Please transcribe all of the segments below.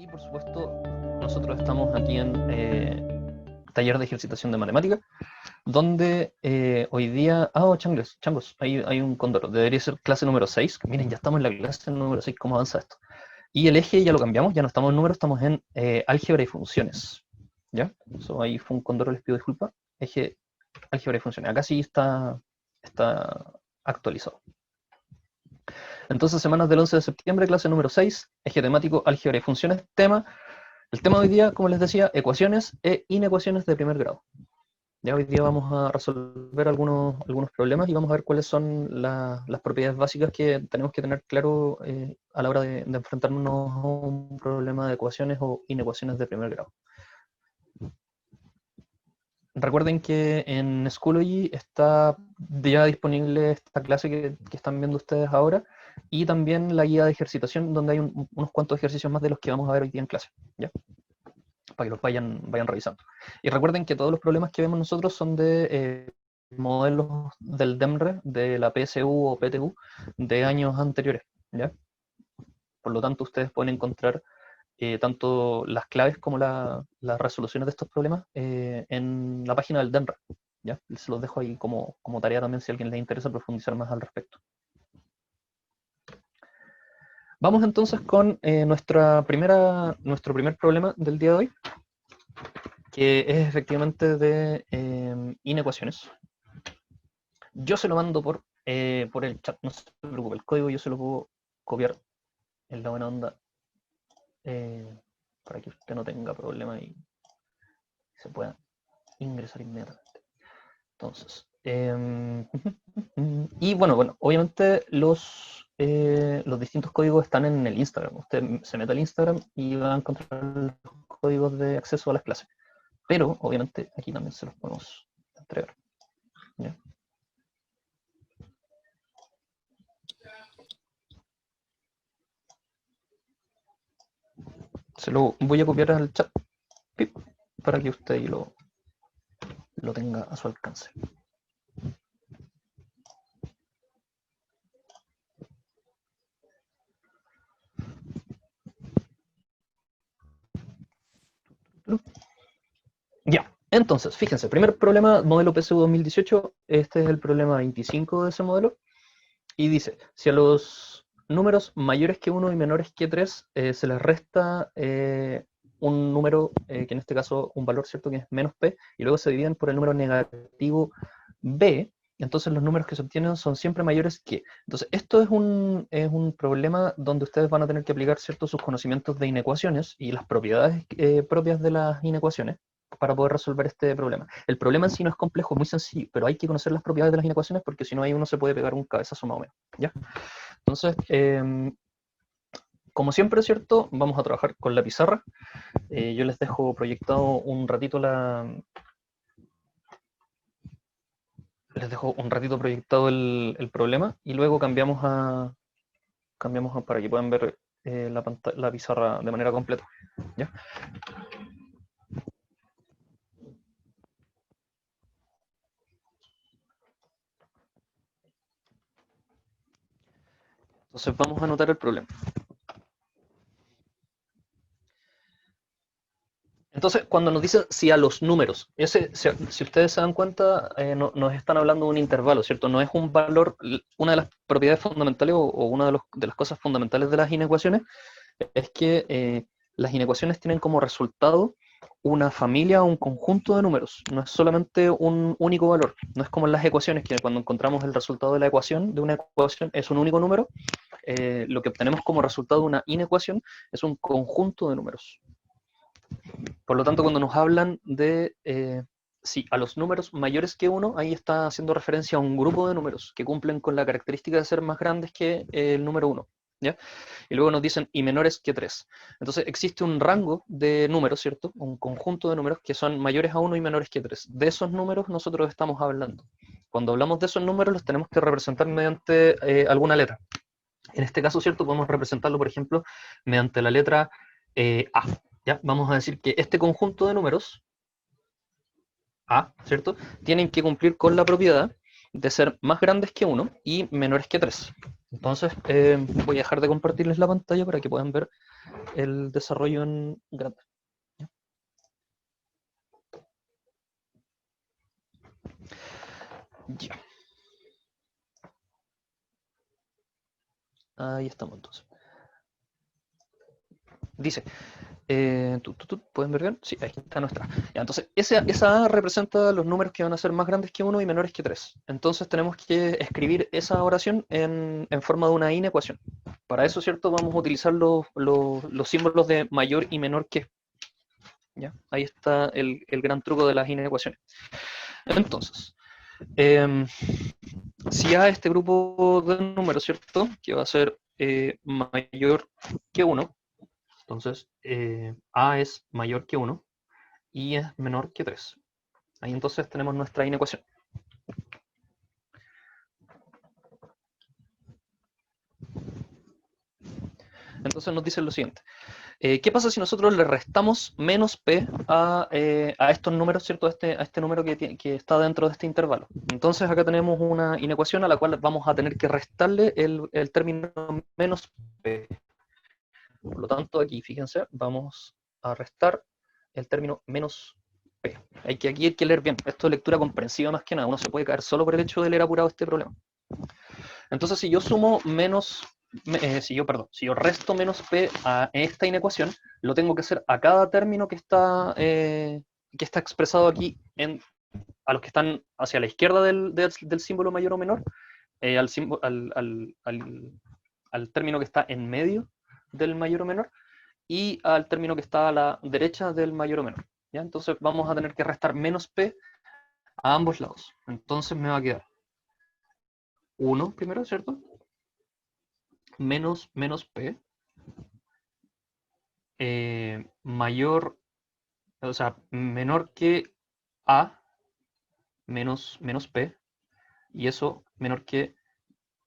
Y por supuesto, nosotros estamos aquí en taller de ejercitación de matemática, donde hoy día... changos, hay un cóndor, debería ser clase número 6. Miren, ya estamos en la clase número 6, ¿cómo avanza esto? Y el eje ya lo cambiamos, ya no estamos en números, estamos en álgebra y funciones. ¿Ya? Eso ahí fue un cóndor, les pido disculpas. Eje, álgebra y funciones. Acá sí está actualizado. Entonces, semanas del 11 de septiembre, clase número 6, eje temático, álgebra y funciones. El tema de hoy día, como les decía, ecuaciones e inecuaciones de primer grado. Ya hoy día vamos a resolver algunos problemas y vamos a ver cuáles son las propiedades básicas que tenemos que tener claro a la hora de enfrentarnos a un problema de ecuaciones o inecuaciones de primer grado. Recuerden que en Schoology está ya disponible esta clase que están viendo ustedes ahora, y también la guía de ejercitación, donde hay unos cuantos ejercicios más de los que vamos a ver hoy día en clase, ¿ya? Para que los vayan revisando. Y recuerden que todos los problemas que vemos nosotros son de modelos del DEMRE, de la PSU o PTU, de años anteriores, ¿ya? Por lo tanto, ustedes pueden encontrar tanto las claves como las resoluciones de estos problemas en la página del DEMRE, ¿ya? Se los dejo ahí como tarea también si a alguien les interesa profundizar más al respecto. Vamos entonces con nuestro primer problema del día de hoy, que es efectivamente de inecuaciones. Yo se lo mando por el chat, no se preocupe, el código yo se lo puedo copiar en la buena onda para que usted no tenga problema y se pueda ingresar inmediatamente. Entonces, y bueno, obviamente los distintos códigos están en el Instagram. Usted se mete al Instagram y va a encontrar los códigos de acceso a las clases. Pero, obviamente, aquí también se los podemos entregar, ¿ya? Se lo voy a copiar al chat para que usted lo tenga a su alcance. Ya, entonces, fíjense, primer problema, modelo PSU 2018, este es el problema 25 de ese modelo, y dice, si a los números mayores que 1 y menores que 3 se les resta un número, que en este caso un valor, ¿cierto?, que es menos p, y luego se dividen por el número negativo b, entonces los números que se obtienen son siempre mayores que. Entonces, esto es un problema donde ustedes van a tener que aplicar, ¿cierto?, sus conocimientos de inecuaciones y las propiedades propias de las inecuaciones para poder resolver este problema. El problema en sí no es complejo, es muy sencillo, pero hay que conocer las propiedades de las inecuaciones porque si no ahí uno se puede pegar un cabezazo más o menos, ¿ya? Entonces, como siempre, ¿cierto?, vamos a trabajar con la pizarra. Yo les dejo proyectado un ratito proyectado el problema y luego cambiamos para que puedan ver la pizarra de manera completa, ¿ya? Entonces vamos a anotar el problema. Entonces, cuando nos dicen si a los números, si ustedes se dan cuenta, nos están hablando de un intervalo, ¿cierto? No es un valor. Una de las propiedades fundamentales o una de las cosas fundamentales de las inecuaciones es que las inecuaciones tienen como resultado una familia o un conjunto de números, no es solamente un único valor, no es como en las ecuaciones, que cuando encontramos el resultado de una ecuación es un único número, lo que obtenemos como resultado de una inecuación es un conjunto de números. Por lo tanto, cuando nos hablan de si a los números mayores que 1, ahí está haciendo referencia a un grupo de números que cumplen con la característica de ser más grandes que el número 1. ¿Ya? Y luego nos dicen y menores que 3. Entonces existe un rango de números, ¿cierto? Un conjunto de números que son mayores a 1 y menores que 3. De esos números nosotros estamos hablando. Cuando hablamos de esos números los tenemos que representar mediante alguna letra. En este caso, ¿cierto? Podemos representarlo, por ejemplo, mediante la letra A. ¿Ya? Vamos a decir que este conjunto de números, A, ¿cierto?, tienen que cumplir con la propiedad de ser más grandes que 1 y menores que 3. Entonces, voy a dejar de compartirles la pantalla para que puedan ver el desarrollo en grande. Ya. Ahí estamos entonces. Dice, ¿pueden ver bien? Sí, ahí está nuestra. Ya, entonces, esa A representa los números que van a ser más grandes que 1 y menores que 3. Entonces tenemos que escribir esa oración en forma de una inecuación. Para eso, ¿cierto? Vamos a utilizar los símbolos de mayor y menor que. ¿Ya? Ahí está el gran truco de las inecuaciones. Entonces, si A este grupo de números, ¿cierto? Que va a ser mayor que 1, entonces A es mayor que 1 y es menor que 3. Ahí entonces tenemos nuestra inecuación. Entonces nos dice lo siguiente. ¿Qué pasa si nosotros le restamos menos p a estos números, ¿cierto? A este número que está dentro de este intervalo. Entonces acá tenemos una inecuación a la cual vamos a tener que restarle el término menos p. Por lo tanto, aquí, fíjense, vamos a restar el término menos p. Aquí hay que leer bien. Esto es lectura comprensiva más que nada. Uno se puede caer solo por el hecho de leer apurado este problema. Entonces, si yo sumo menos, si yo resto menos p a esta inecuación, lo tengo que hacer a cada término que está expresado aquí a los que están hacia la izquierda del símbolo mayor o menor, al término que está en medio del mayor o menor y al término que está a la derecha del mayor o menor. ¿Ya? Entonces vamos a tener que restar menos p a ambos lados. Entonces me va a quedar 1 primero, ¿cierto? Menos p mayor, o sea, menor que a menos p, y eso menor que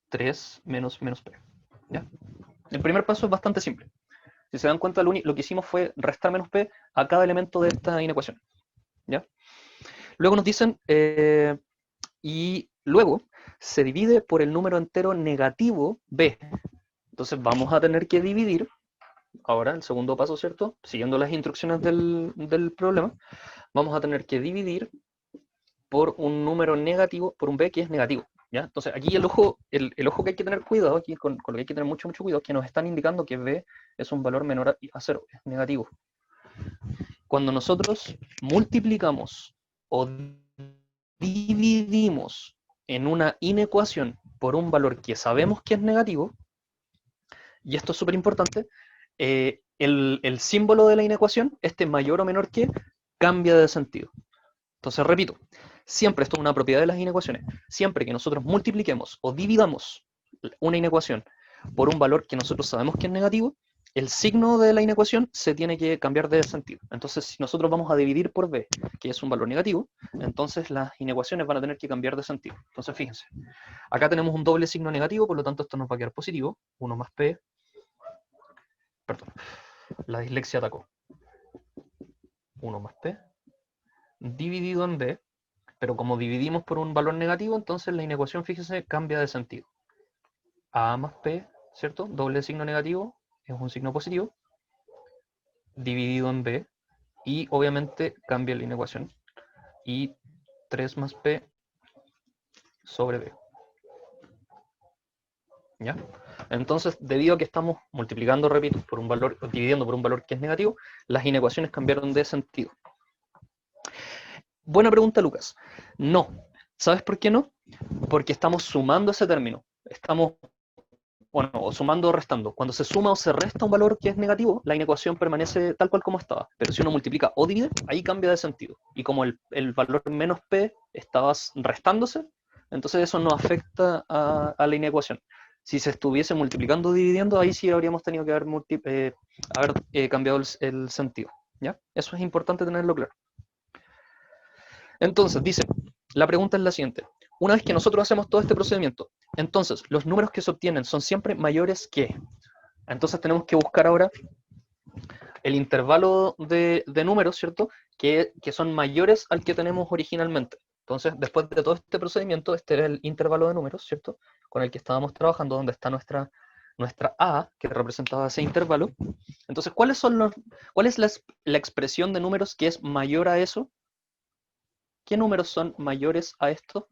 3 menos p. ¿Ya? El primer paso es bastante simple. Si se dan cuenta, lo que hicimos fue restar menos p a cada elemento de esta inecuación. ¿Ya? Luego nos dicen, y luego se divide por el número entero negativo b. Entonces vamos a tener que dividir, ahora el segundo paso, ¿cierto? Siguiendo las instrucciones del problema, vamos a tener que dividir por un número negativo, por un b que es negativo. ¿Ya? Entonces aquí el ojo que hay que tener cuidado, aquí con lo que hay que tener mucho cuidado, es que nos están indicando que b es un valor menor a 0, es negativo. Cuando nosotros multiplicamos o dividimos en una inecuación por un valor que sabemos que es negativo, y esto es súper importante, el símbolo de la inecuación, este mayor o menor que, cambia de sentido. Entonces, repito, siempre, esto es una propiedad de las inecuaciones, siempre que nosotros multipliquemos o dividamos una inecuación por un valor que nosotros sabemos que es negativo, el signo de la inecuación se tiene que cambiar de sentido. Entonces, si nosotros vamos a dividir por b, que es un valor negativo, entonces las inecuaciones van a tener que cambiar de sentido. Entonces, fíjense, acá tenemos un doble signo negativo, por lo tanto esto nos va a quedar positivo, 1 más p, perdón, la dislexia atacó, 1 más p, dividido en b, pero como dividimos por un valor negativo, entonces la inecuación, fíjense, cambia de sentido. A más p, ¿cierto? Doble signo negativo, es un signo positivo, dividido en b, y obviamente cambia la inecuación. Y 3 más p sobre b. ¿Ya? Entonces, debido a que estamos multiplicando, repito, por un valor, dividiendo por un valor que es negativo, las inecuaciones cambiaron de sentido. Buena pregunta, Lucas. No. ¿Sabes por qué no? Porque estamos sumando ese término. Estamos, bueno, o sumando o restando. Cuando se suma o se resta un valor que es negativo, la inecuación permanece tal cual como estaba. Pero si uno multiplica o divide, ahí cambia de sentido. Y como el valor menos p estaba restándose, entonces eso no afecta a la inecuación. Si se estuviese multiplicando o dividiendo, ahí sí habríamos tenido que haber, cambiado el sentido. ¿Ya? Eso es importante tenerlo claro. Entonces, dice, la pregunta es la siguiente. Una vez que nosotros hacemos todo este procedimiento, entonces, los números que se obtienen son siempre mayores que. Entonces tenemos que buscar ahora el intervalo de números, ¿cierto? Que son mayores al que tenemos originalmente. Entonces, después de todo este procedimiento, este era el intervalo de números, ¿cierto? Con el que estábamos trabajando, donde está nuestra A, que representaba ese intervalo. Entonces, ¿cuál es la expresión de números que es mayor a eso? ¿Qué números son mayores a esto?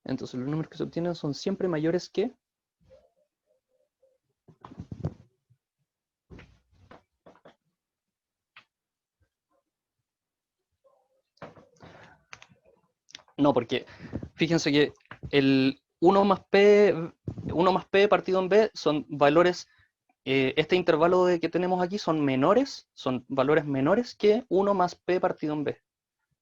Entonces, los números que se obtienen son siempre mayores que... No, porque fíjense que el 1 más P partido en B son valores, este intervalo que tenemos aquí son valores menores que 1 más P partido en B.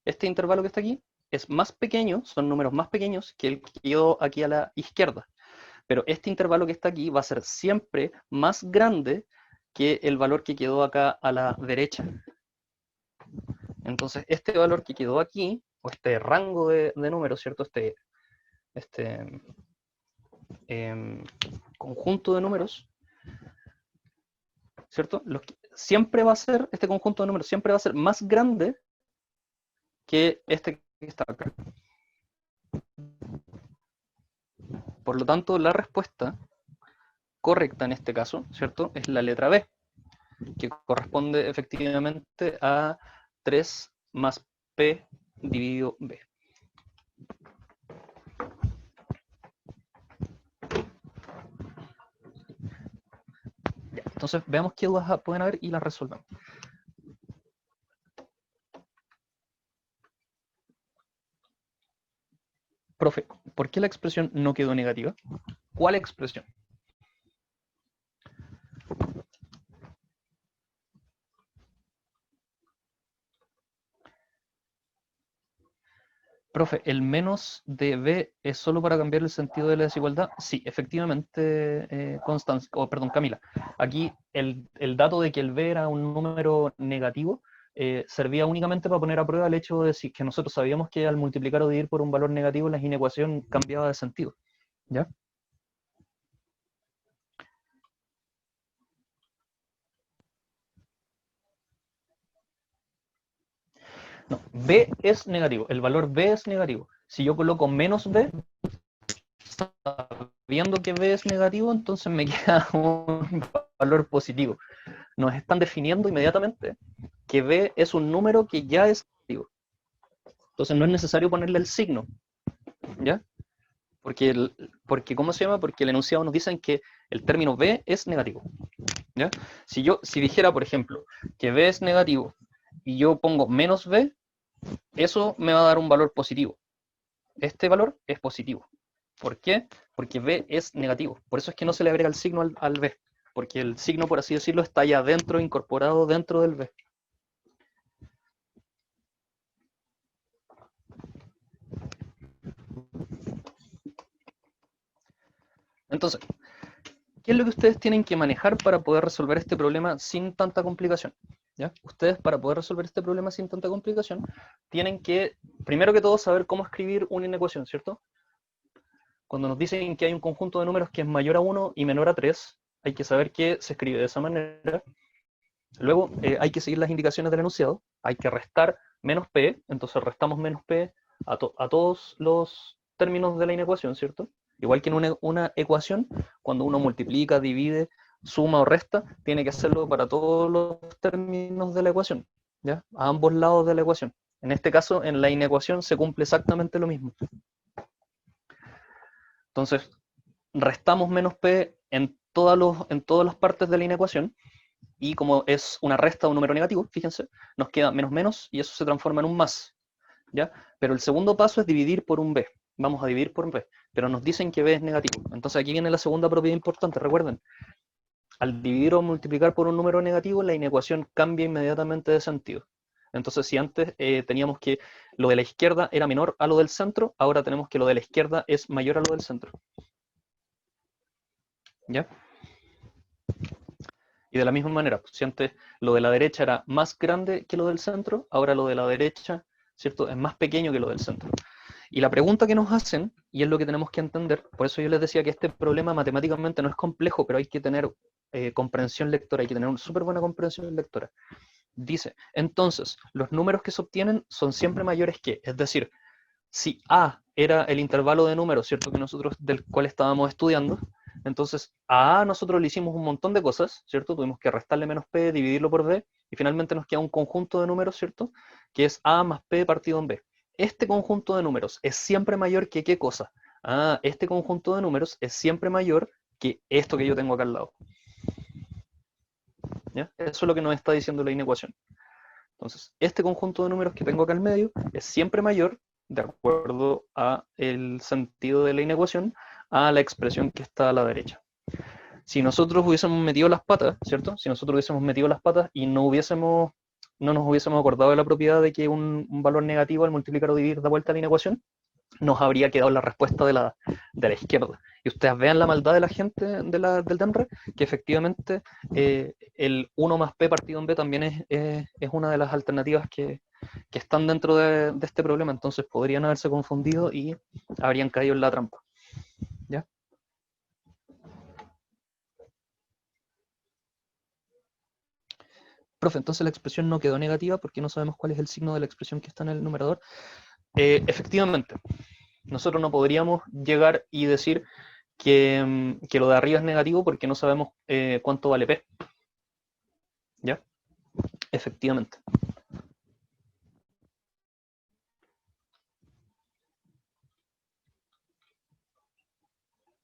Este intervalo que está aquí es más pequeño, son números más pequeños que el que quedó aquí a la izquierda. Pero este intervalo que está aquí va a ser siempre más grande que el valor que quedó acá a la derecha. Entonces, este valor que quedó aquí, o este rango de números, ¿cierto? Este conjunto de números, ¿cierto? Siempre va a ser, este conjunto de números siempre va a ser más grande que este que está acá. Por lo tanto, la respuesta correcta en este caso, ¿cierto? Es la letra B, que corresponde efectivamente a 3 más P dividido B. Ya, entonces veamos qué dudas pueden haber y las resolvemos. Profe, ¿por qué la expresión no quedó negativa? ¿Cuál expresión? Profe, ¿el menos de B es solo para cambiar el sentido de la desigualdad? Sí, efectivamente, Camila. Aquí el dato de que el B era un número negativo servía únicamente para poner a prueba el hecho de que nosotros sabíamos que al multiplicar o dividir por un valor negativo la inecuación cambiaba de sentido. ¿Ya? No, B es negativo, el valor B es negativo. Si yo coloco menos B, sabiendo que B es negativo, entonces me queda un valor positivo. Nos están definiendo inmediatamente que B es un número que ya es negativo. Entonces no es necesario ponerle el signo, ¿ya? Porque ¿cómo se llama? Porque el enunciado nos dice que el término B es negativo, ¿ya? Si dijera, por ejemplo, que B es negativo y yo pongo menos B, eso me va a dar un valor positivo. Este valor es positivo. ¿Por qué? Porque B es negativo. Por eso es que no se le agrega el signo al B, porque el signo, por así decirlo, está ya dentro, incorporado dentro del B. Entonces, ¿qué es lo que ustedes tienen que manejar para poder resolver este problema sin tanta complicación? ¿Ya? Ustedes, para poder resolver este problema sin tanta complicación, tienen que, primero que todo, saber cómo escribir una inecuación, ¿cierto? Cuando nos dicen que hay un conjunto de números que es mayor a 1 y menor a 3, hay que saber que se escribe de esa manera. Luego hay que seguir las indicaciones del enunciado, hay que restar menos p, entonces restamos menos p a todos los términos de la inecuación, ¿cierto? Igual que en una ecuación, cuando uno multiplica, divide, suma o resta, tiene que hacerlo para todos los términos de la ecuación, ¿ya? A ambos lados de la ecuación. En este caso, en la inecuación se cumple exactamente lo mismo. Entonces, restamos menos p en todas las partes de la inecuación, y como es una resta de un número negativo, fíjense, nos queda menos menos y eso se transforma en un más, ¿ya? Pero el segundo paso es dividir por un b. Vamos a dividir por un b, pero nos dicen que b es negativo. Entonces aquí viene la segunda propiedad importante, recuerden. Al dividir o multiplicar por un número negativo, la inecuación cambia inmediatamente de sentido. Entonces, si antes teníamos que lo de la izquierda era menor a lo del centro, ahora tenemos que lo de la izquierda es mayor a lo del centro. ¿Ya? Y de la misma manera, si antes lo de la derecha era más grande que lo del centro, ahora lo de la derecha, ¿cierto? Es más pequeño que lo del centro. Y la pregunta que nos hacen, y es lo que tenemos que entender, por eso yo les decía que este problema matemáticamente no es complejo, pero hay que tener comprensión lectora, hay que tener una súper buena comprensión lectora. Dice, entonces, los números que se obtienen son siempre mayores que, es decir, si A era el intervalo de números, ¿cierto? Que nosotros, del cual estábamos estudiando, entonces a nosotros le hicimos un montón de cosas, ¿cierto? Tuvimos que restarle menos p, dividirlo por b, y finalmente nos queda un conjunto de números, ¿cierto? Que es a más p partido en b. Este conjunto de números es siempre mayor que ¿qué cosa? Ah, este conjunto de números es siempre mayor que esto que yo tengo acá al lado. ¿Ya? Eso es lo que nos está diciendo la inecuación. Entonces, este conjunto de números que tengo acá al medio es siempre mayor, de acuerdo a el sentido de la inecuación, a la expresión que está a la derecha. Si nosotros hubiésemos metido las patas, ¿cierto? Si nosotros hubiésemos metido las patas y no nos hubiésemos acordado de la propiedad de que un valor negativo al multiplicar o dividir da vuelta a la inecuación, nos habría quedado la respuesta de la izquierda. Y ustedes vean la maldad de la gente del DEMRE, que efectivamente el 1 más P partido en B también es una de las alternativas que están dentro de este problema, entonces podrían haberse confundido y habrían caído en la trampa. ¿Ya? Profe, entonces la expresión no quedó negativa porque no sabemos cuál es el signo de la expresión que está en el numerador. Efectivamente, nosotros no podríamos llegar y decir que lo de arriba es negativo porque no sabemos cuánto vale P. ¿Ya? Efectivamente.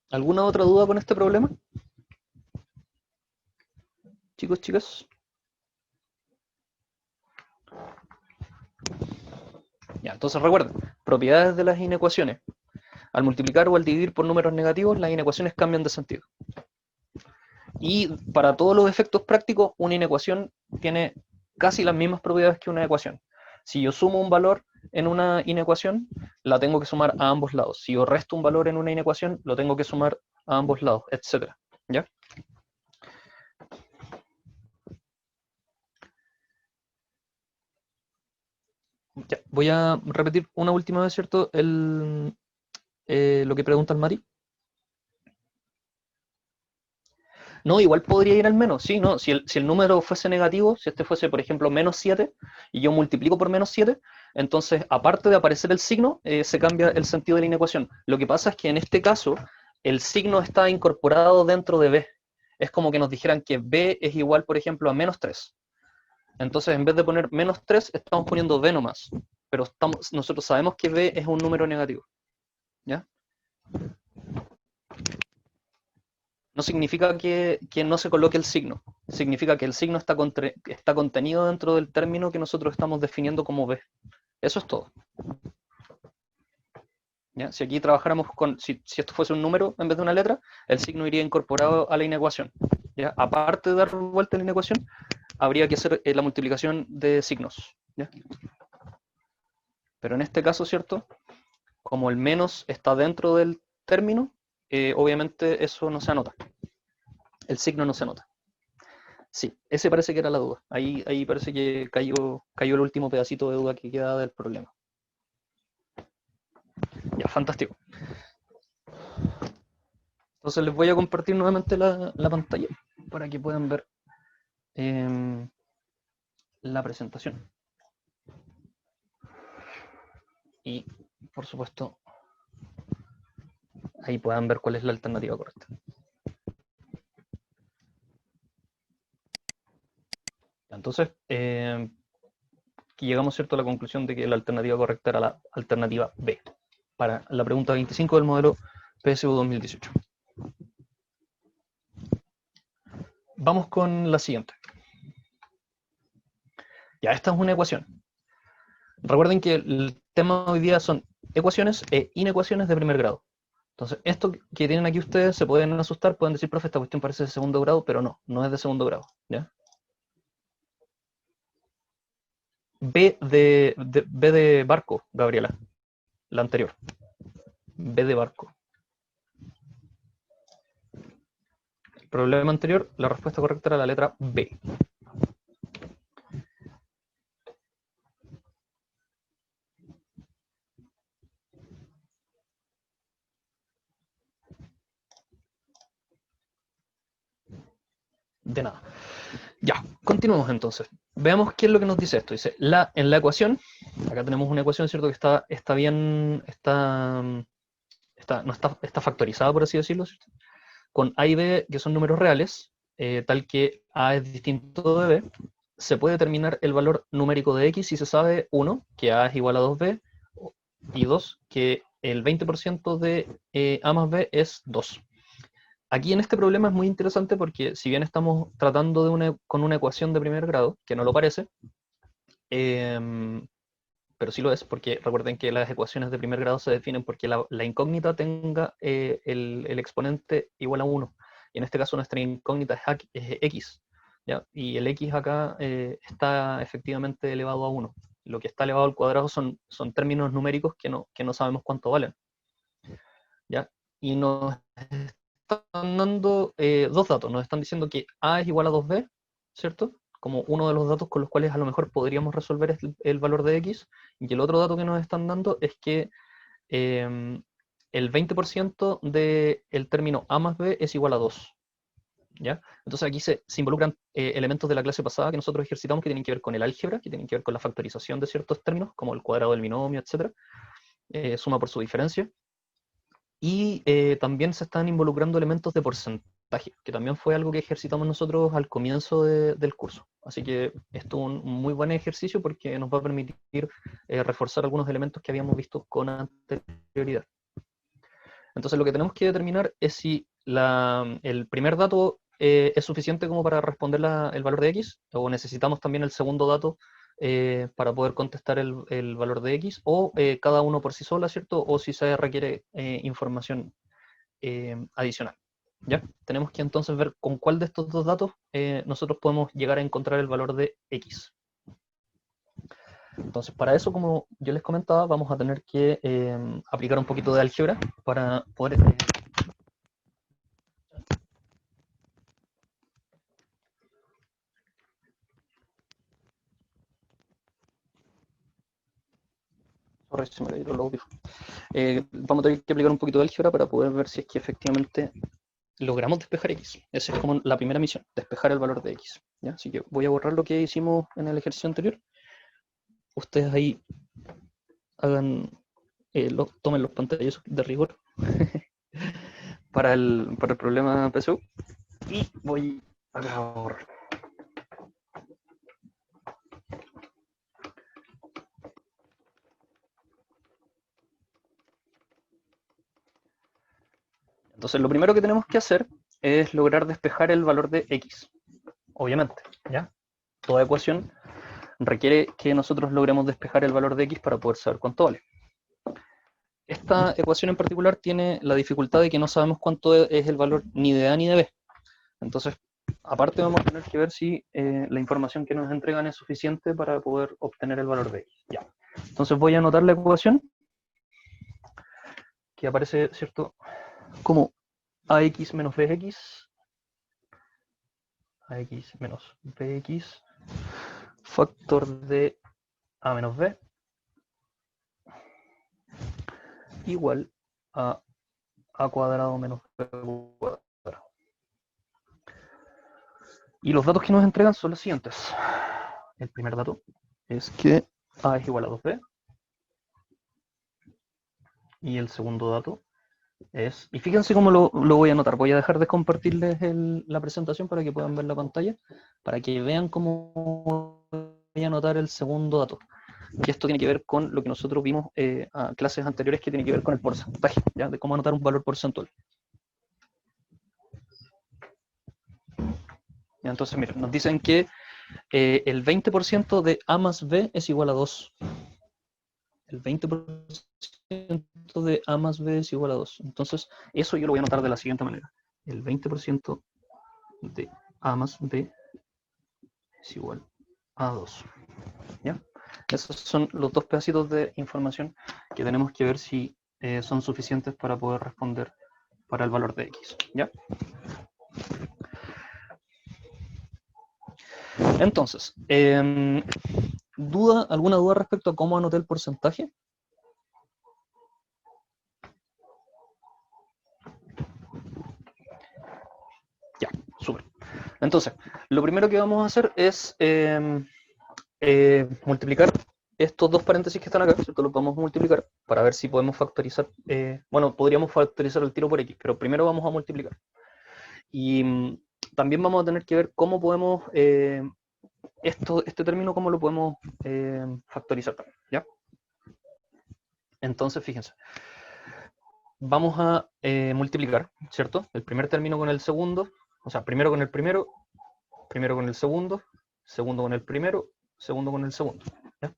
¿Alguna otra duda con este problema? Chicos, chicas. Ya, entonces recuerden, propiedades de las inecuaciones. Al multiplicar o al dividir por números negativos, las inecuaciones cambian de sentido. Y para todos los efectos prácticos, una inecuación tiene casi las mismas propiedades que una ecuación. Si yo sumo un valor en una inecuación, la tengo que sumar a ambos lados. Si yo resto un valor en una inecuación, lo tengo que sumar a ambos lados, etc. ¿Ya? Ya, voy a repetir una última vez, ¿cierto? Lo que pregunta el Mati. No, igual podría ir al menos, sí, no. Si el número fuese negativo, si este fuese, por ejemplo, menos 7, y yo multiplico por menos 7, entonces, aparte de aparecer el signo, se cambia el sentido de la inecuación. Lo que pasa es que en este caso, el signo está incorporado dentro de b. Es como que nos dijeran que b es igual, por ejemplo, a menos 3. Entonces, en vez de poner menos 3, estamos poniendo b nomás. Pero nosotros sabemos que b es un número negativo. ¿Ya? No significa que no se coloque el signo, significa que el signo está contenido dentro del término que nosotros estamos definiendo como b. Eso es todo. ¿Ya? Si aquí trabajáramos si esto fuese un número en vez de una letra, el signo iría incorporado a la inecuación. ¿Ya? Aparte de dar vuelta a la inecuación, habría que hacer la multiplicación de signos. ¿Ya? Pero en este caso, ¿cierto? Como el menos está dentro del término, obviamente eso no se anota. El signo no se anota. Sí, ese parece que era la duda. Ahí parece que cayó el último pedacito de duda que queda del problema. Ya, fantástico. Entonces les voy a compartir nuevamente la pantalla para que puedan ver la presentación. Y, por supuesto, ahí puedan ver cuál es la alternativa correcta. Entonces, llegamos, ¿cierto?, a la conclusión de que la alternativa correcta era la alternativa B, para la pregunta 25 del modelo PSU 2018. Vamos con la siguiente. Ya, esta es una ecuación. Recuerden que el tema de hoy día son ecuaciones e inecuaciones de primer grado. Entonces, esto que tienen aquí ustedes se pueden asustar, pueden decir, profe, esta cuestión parece de segundo grado, pero no es de segundo grado. ¿Ya? B de barco, Gabriela, la anterior. B de barco. El problema anterior, la respuesta correcta era la letra B. De nada. Ya, continuemos entonces. Veamos qué es lo que nos dice esto. Dice, en la ecuación, acá tenemos una ecuación, ¿cierto? Que está bien, está factorizada, por así decirlo, ¿cierto? Con A y B, que son números reales, tal que A es distinto de B, se puede determinar el valor numérico de X si se sabe, 1, que A es igual a 2B, y 2, que el 20% de A más B es 2. Aquí en este problema es muy interesante porque si bien estamos tratando con una ecuación de primer grado, que no lo parece, pero sí lo es, porque recuerden que las ecuaciones de primer grado se definen porque la incógnita tenga el exponente igual a 1. Y en este caso nuestra incógnita es x, ¿ya? Y el x acá está efectivamente elevado a 1. Lo que está elevado al cuadrado son términos numéricos que no sabemos cuánto valen, ¿ya? Y nos están dando dos datos. Nos están diciendo que A es igual a 2B, ¿cierto? Como uno de los datos con los cuales a lo mejor podríamos resolver el valor de X. Y el otro dato que nos están dando es que el 20% del término A más B es igual a 2. ¿Ya? Entonces aquí se involucran elementos de la clase pasada que nosotros ejercitamos que tienen que ver con el álgebra, que tienen que ver con la factorización de ciertos términos, como el cuadrado del binomio, etc. Suma por su diferencia. Y también se están involucrando elementos de porcentaje, que también fue algo que ejercitamos nosotros al comienzo del curso. Así que esto es un muy buen ejercicio porque nos va a permitir reforzar algunos elementos que habíamos visto con anterioridad. Entonces lo que tenemos que determinar es si el primer dato es suficiente como para responder el valor de x, o necesitamos también el segundo dato para poder contestar el valor de x, o cada uno por sí sola, ¿cierto? O si se requiere información adicional. ¿Ya? Tenemos que entonces ver con cuál de estos dos datos nosotros podemos llegar a encontrar el valor de x. Entonces, para eso, como yo les comentaba, vamos a tener que aplicar un poquito de álgebra para poder... se me cayeron los audífonos. Vamos a tener que aplicar un poquito de álgebra para poder ver si es que efectivamente logramos despejar x. Esa es como la primera misión, despejar el valor de x. ¿Ya? Así que voy a borrar lo que hicimos en el ejercicio anterior. Ustedes ahí hagan, tomen los pantallazos de rigor para el problema PSU. Y voy a borrar. Entonces, lo primero que tenemos que hacer es lograr despejar el valor de x. Obviamente, ¿ya? Toda ecuación requiere que nosotros logremos despejar el valor de x para poder saber cuánto vale. Esta ecuación en particular tiene la dificultad de que no sabemos cuánto es el valor ni de A ni de B. Entonces, aparte vamos a tener que ver si la información que nos entregan es suficiente para poder obtener el valor de x. Ya. Entonces voy a anotar la ecuación que aparece, ¿cierto? Como ax menos bx, ax menos bx, factor de a menos b, igual a cuadrado menos b cuadrado. Y los datos que nos entregan son los siguientes. El primer dato es que a es igual a 2b. Y el segundo dato es, y fíjense cómo lo voy a anotar, voy a dejar de compartirles la presentación para que puedan ver la pantalla, para que vean cómo voy a anotar el segundo dato. Y esto tiene que ver con lo que nosotros vimos a clases anteriores, que tiene que ver con el porcentaje, ¿ya? De cómo anotar un valor porcentual. ¿Ya? Entonces, miren, nos dicen que el 20% de A más B es igual a 2. El 20% de A más B es igual a 2. Entonces, eso yo lo voy a anotar de la siguiente manera. El 20% de A más B es igual a 2. ¿Ya? Esos son los dos pedacitos de información que tenemos que ver si son suficientes para poder responder para el valor de X. ¿Ya? Entonces, ¿alguna duda respecto a cómo anoté el porcentaje? Ya, súper. Entonces, lo primero que vamos a hacer es multiplicar estos dos paréntesis que están acá, ¿cierto? Los vamos a multiplicar para ver si podemos factorizar. Bueno, podríamos factorizar el tiro por x, pero primero vamos a multiplicar. Y también vamos a tener que ver cómo podemos, este término, cómo lo podemos factorizar también, ¿ya? Entonces, fíjense. Vamos a multiplicar, ¿cierto? El primer término con el segundo, o sea, primero con el primero con el segundo, segundo con el primero, segundo con el segundo. ¿Ya?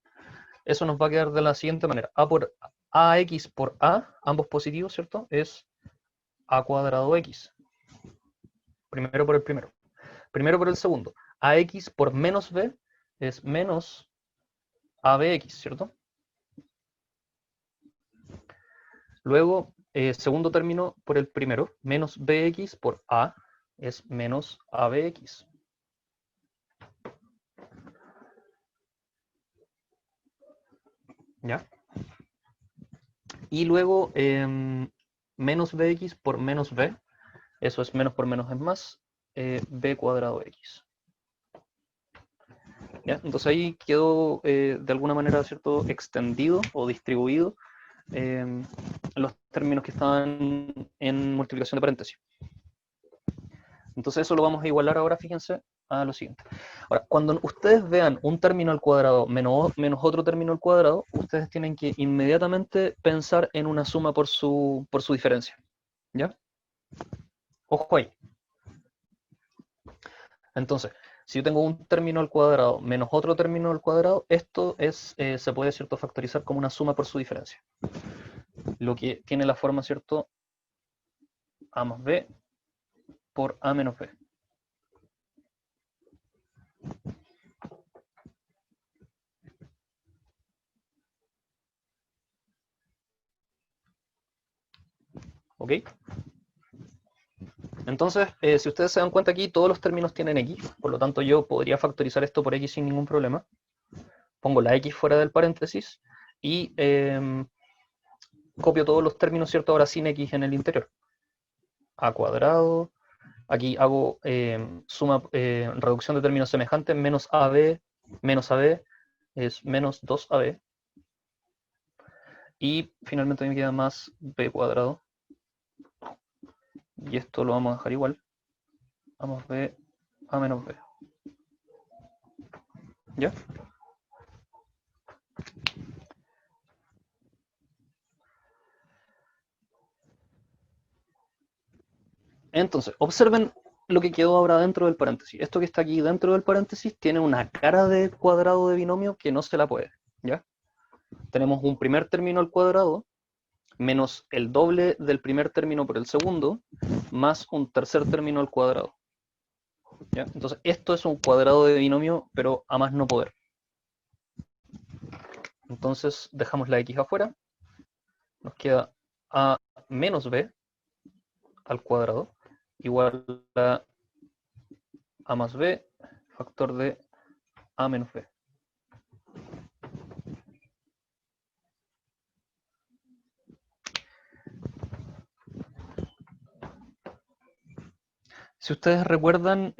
Eso nos va a quedar de la siguiente manera. AX por A, ambos positivos, ¿cierto? Es A cuadrado X. Primero por el primero. Primero por el segundo. AX por menos B es menos ABX, ¿cierto? Luego, segundo término por el primero, menos BX por A es menos ABX. ¿Ya? Y luego, menos bx por menos b, eso es menos por menos es más, b cuadrado x. ¿Ya? Entonces ahí quedó de alguna manera, ¿cierto?, extendido o distribuido los términos que estaban en multiplicación de paréntesis. Entonces eso lo vamos a igualar ahora, fíjense, a lo siguiente. Ahora, cuando ustedes vean un término al cuadrado menos otro término al cuadrado, ustedes tienen que inmediatamente pensar en una suma por su diferencia. ¿Ya? Ojo ahí. Entonces, si yo tengo un término al cuadrado menos otro término al cuadrado, esto es, se puede, ¿cierto?, factorizar como una suma por su diferencia. Lo que tiene la forma, ¿cierto?, a más b por a menos b. ¿Ok? Entonces, si ustedes se dan cuenta aquí, todos los términos tienen x, por lo tanto yo podría factorizar esto por x sin ningún problema. Pongo la x fuera del paréntesis y copio todos los términos, ¿cierto?, ahora sin x en el interior. A cuadrado, aquí hago reducción de términos semejantes, menos AB es menos 2AB. Y finalmente me queda más B cuadrado. Y esto lo vamos a dejar igual. A más B, A menos B. ¿Ya? Entonces, observen lo que quedó ahora dentro del paréntesis. Esto que está aquí dentro del paréntesis tiene una cara de cuadrado de binomio que no se la puede. ¿Ya? Tenemos un primer término al cuadrado menos el doble del primer término por el segundo, más un tercer término al cuadrado. ¿Ya? Entonces, esto es un cuadrado de binomio, pero a más no poder. Entonces, dejamos la x afuera. Nos queda a menos b al cuadrado igual a más b factor de a menos b. Si ustedes recuerdan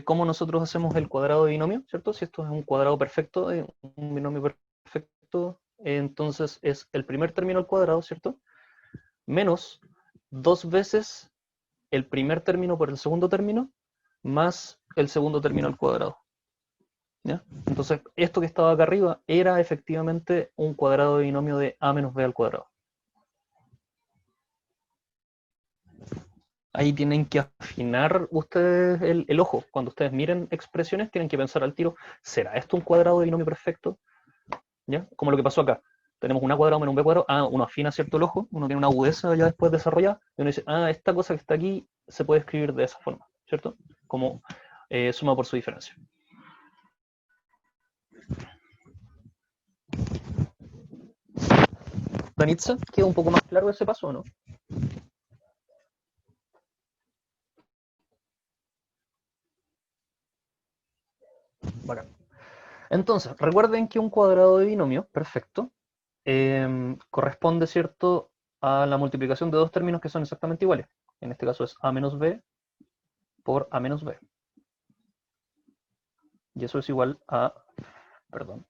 cómo nosotros hacemos el cuadrado de binomio, ¿cierto? Si esto es un cuadrado perfecto, un binomio perfecto, entonces es el primer término al cuadrado, ¿cierto? Menos dos veces el primer término por el segundo término, más el segundo término al cuadrado. ¿Ya? Entonces, esto que estaba acá arriba era efectivamente un cuadrado de binomio de a menos b al cuadrado. Ahí tienen que afinar ustedes el ojo. Cuando ustedes miren expresiones, tienen que pensar al tiro, ¿será esto un cuadrado de binomio perfecto? ¿Ya? Como lo que pasó acá. Tenemos un a cuadrado menos un b cuadrado. Uno afina, ¿cierto?, el ojo. Uno tiene una agudeza ya después desarrollada. Y uno dice, esta cosa que está aquí se puede escribir de esa forma, ¿cierto? Como suma por su diferencia. Danitza, ¿queda un poco más claro ese paso o no? Bacán. Entonces, recuerden que un cuadrado de binomio perfecto corresponde, ¿cierto?, a la multiplicación de dos términos que son exactamente iguales. En este caso es a menos b por a menos b. Y eso es igual a, perdón,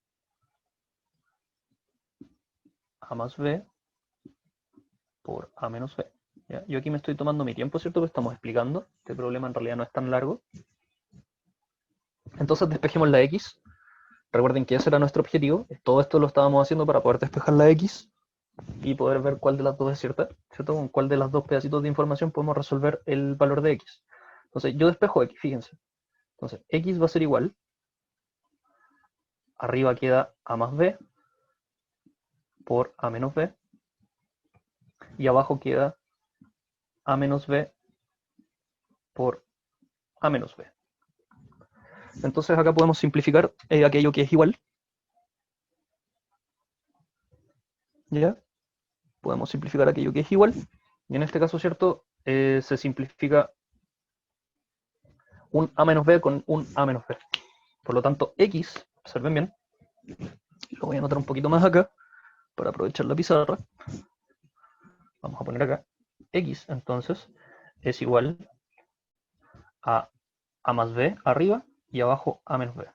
a más b por a menos b. ¿Ya? Yo aquí me estoy tomando mi tiempo, ¿cierto? Que estamos explicando. Este problema en realidad no es tan largo. Entonces despejemos la x. Recuerden que ese era nuestro objetivo. Todo esto lo estábamos haciendo para poder despejar la x y poder ver cuál de las dos es cierta, ¿cierto? Con cuál de las dos pedacitos de información podemos resolver el valor de x. Entonces yo despejo x, fíjense. Entonces x va a ser igual. Arriba queda a más b por a menos b. Y abajo queda a menos b por a menos b. Entonces acá podemos simplificar aquello que es igual. ¿Ya? Podemos simplificar aquello que es igual. Y en este caso, ¿cierto? Se simplifica un a menos b con un a menos b. Por lo tanto, x, observen bien, lo voy a anotar un poquito más acá para aprovechar la pizarra. Vamos a poner acá x, entonces, es igual a más b arriba y abajo a menos b.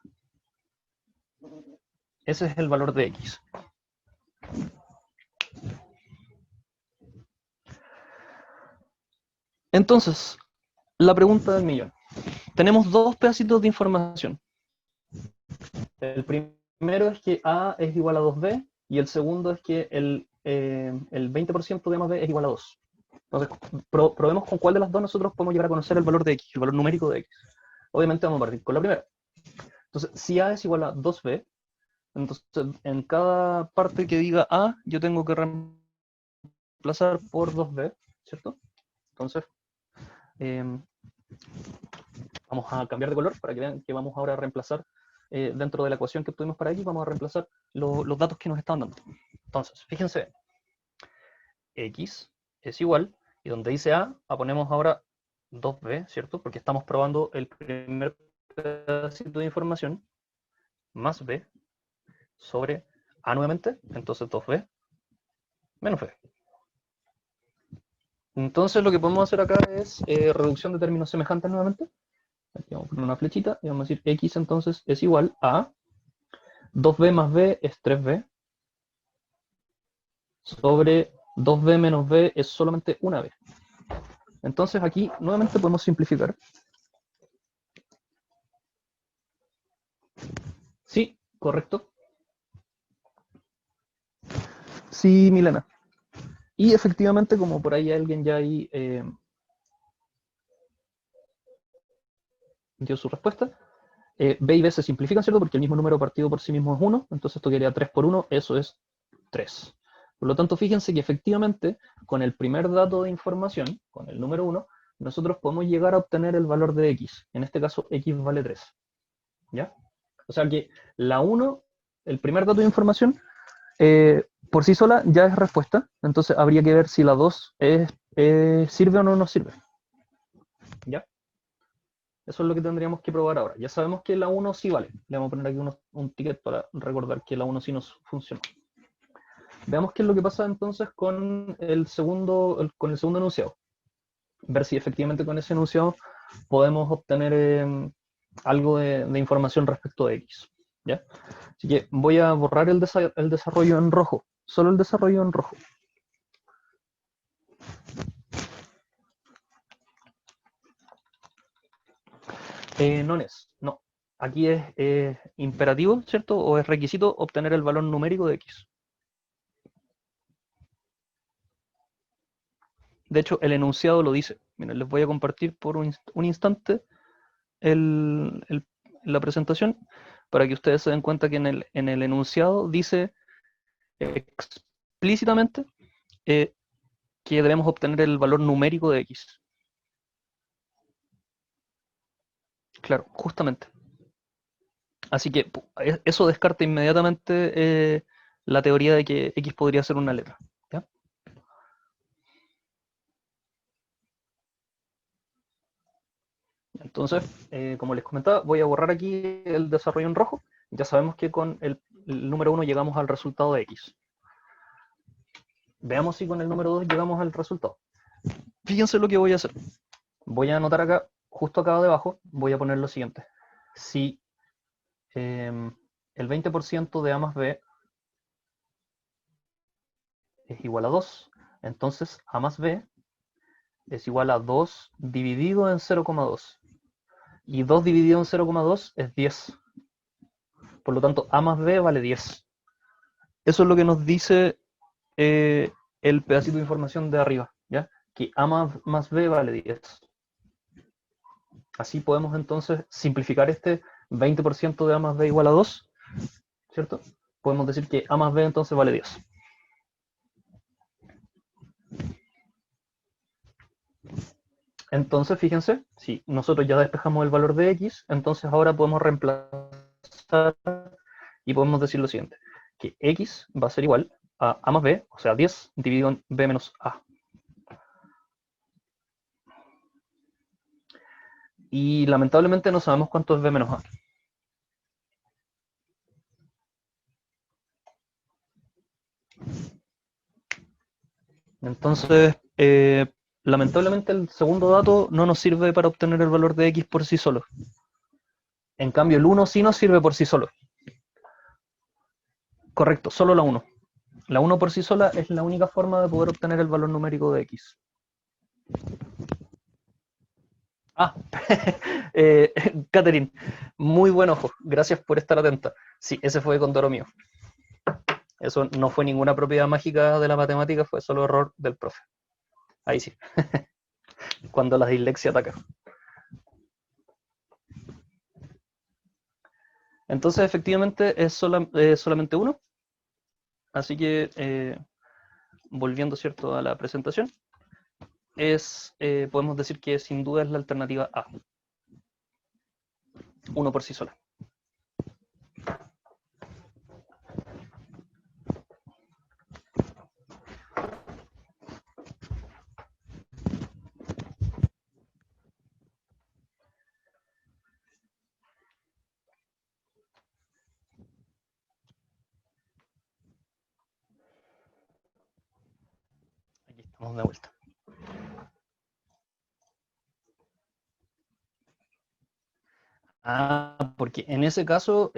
Ese es el valor de x. Entonces, la pregunta del millón. Tenemos dos pedacitos de información. El primero es que a es igual a 2b y el segundo es que el 20% de más b es igual a 2. Entonces, probemos con cuál de las dos nosotros podemos llegar a conocer el valor de x, el valor numérico de x. Obviamente vamos a partir con la primera. Entonces, si a es igual a 2b, entonces en cada parte que diga a, yo tengo que reemplazar por 2b, ¿cierto? Entonces, vamos a cambiar de color para que vean que vamos ahora a reemplazar dentro de la ecuación que obtuvimos para x, vamos a reemplazar los datos que nos están dando. Entonces, fíjense, x es igual, y donde dice a, ponemos ahora 2b, ¿cierto? Porque estamos probando el primer pedacito de información, más b, sobre a nuevamente, entonces 2b, menos b. Entonces lo que podemos hacer acá es reducción de términos semejantes nuevamente. Aquí vamos a poner una flechita y vamos a decir x entonces es igual a 2b más b es 3b, sobre 2b menos b es solamente una b. Entonces aquí nuevamente podemos simplificar. Sí, correcto. Sí, Milena. Y efectivamente, como por ahí alguien ya ahí dio su respuesta, b y b se simplifican, ¿cierto? Porque el mismo número partido por sí mismo es 1, entonces esto quedaría 3 por 1, eso es 3. Por lo tanto, fíjense que efectivamente, con el primer dato de información, con el número 1, nosotros podemos llegar a obtener el valor de x. En este caso, x vale 3. ¿Ya? O sea que la 1, el primer dato de información, por sí sola ya es respuesta, entonces habría que ver si la 2 sirve o no nos sirve. ¿Ya? Eso es lo que tendríamos que probar ahora. Ya sabemos que la 1 sí vale. Le vamos a poner aquí un ticket para recordar que la 1 sí nos funciona. Veamos qué es lo que pasa entonces con el segundo enunciado. Ver si efectivamente con ese enunciado podemos obtener algo de información respecto de X. ¿Ya? Así que voy a borrar el desarrollo en rojo. Solo el desarrollo en rojo. No. Aquí es imperativo, ¿cierto? O es requisito obtener el valor numérico de X. De hecho, el enunciado lo dice. Miren, les voy a compartir por un instante la presentación para que ustedes se den cuenta que en el enunciado dice explícitamente que debemos obtener el valor numérico de X. Claro, justamente. Así que eso descarta inmediatamente la teoría de que X podría ser una letra. ¿Ya? Entonces, como les comentaba, voy a borrar aquí el desarrollo en rojo. Ya sabemos que con el número 1 llegamos al resultado de X. Veamos si con el número 2 llegamos al resultado. Fíjense lo que voy a hacer. Voy a anotar acá, justo acá debajo, voy a poner lo siguiente. Si el 20% de A más B es igual a 2. Entonces A más B es igual a 2 dividido en 0,2. Y 2 dividido en 0,2 es 10. Por lo tanto, A más B vale 10. Eso es lo que nos dice el pedacito de información de arriba, ¿ya? Que A más B vale 10. Así podemos entonces simplificar este 20% de A más B igual a 2, ¿cierto? Podemos decir que A más B entonces vale 10. Entonces, fíjense, si nosotros ya despejamos el valor de X, entonces ahora podemos reemplazar y podemos decir lo siguiente, que X va a ser igual a A más B, o sea, 10 dividido en B menos A. Y lamentablemente no sabemos cuánto es B menos A. Entonces, lamentablemente el segundo dato no nos sirve para obtener el valor de X por sí solo. En cambio, el 1 sí nos sirve por sí solo. Correcto, solo la 1. La 1 por sí sola es la única forma de poder obtener el valor numérico de X. Ah, Catherine, muy buen ojo. Gracias por estar atenta. Sí, ese fue Condoro mío. Eso no fue ninguna propiedad mágica de la matemática, fue solo error del profe. Ahí sí. Cuando la dislexia ataca. Entonces, efectivamente, es solamente uno. Así que, volviendo, ¿cierto?, a la presentación, podemos decir que sin duda es la alternativa A. Uno por sí sola. Aquí estamos de vuelta. Ah, porque en ese caso,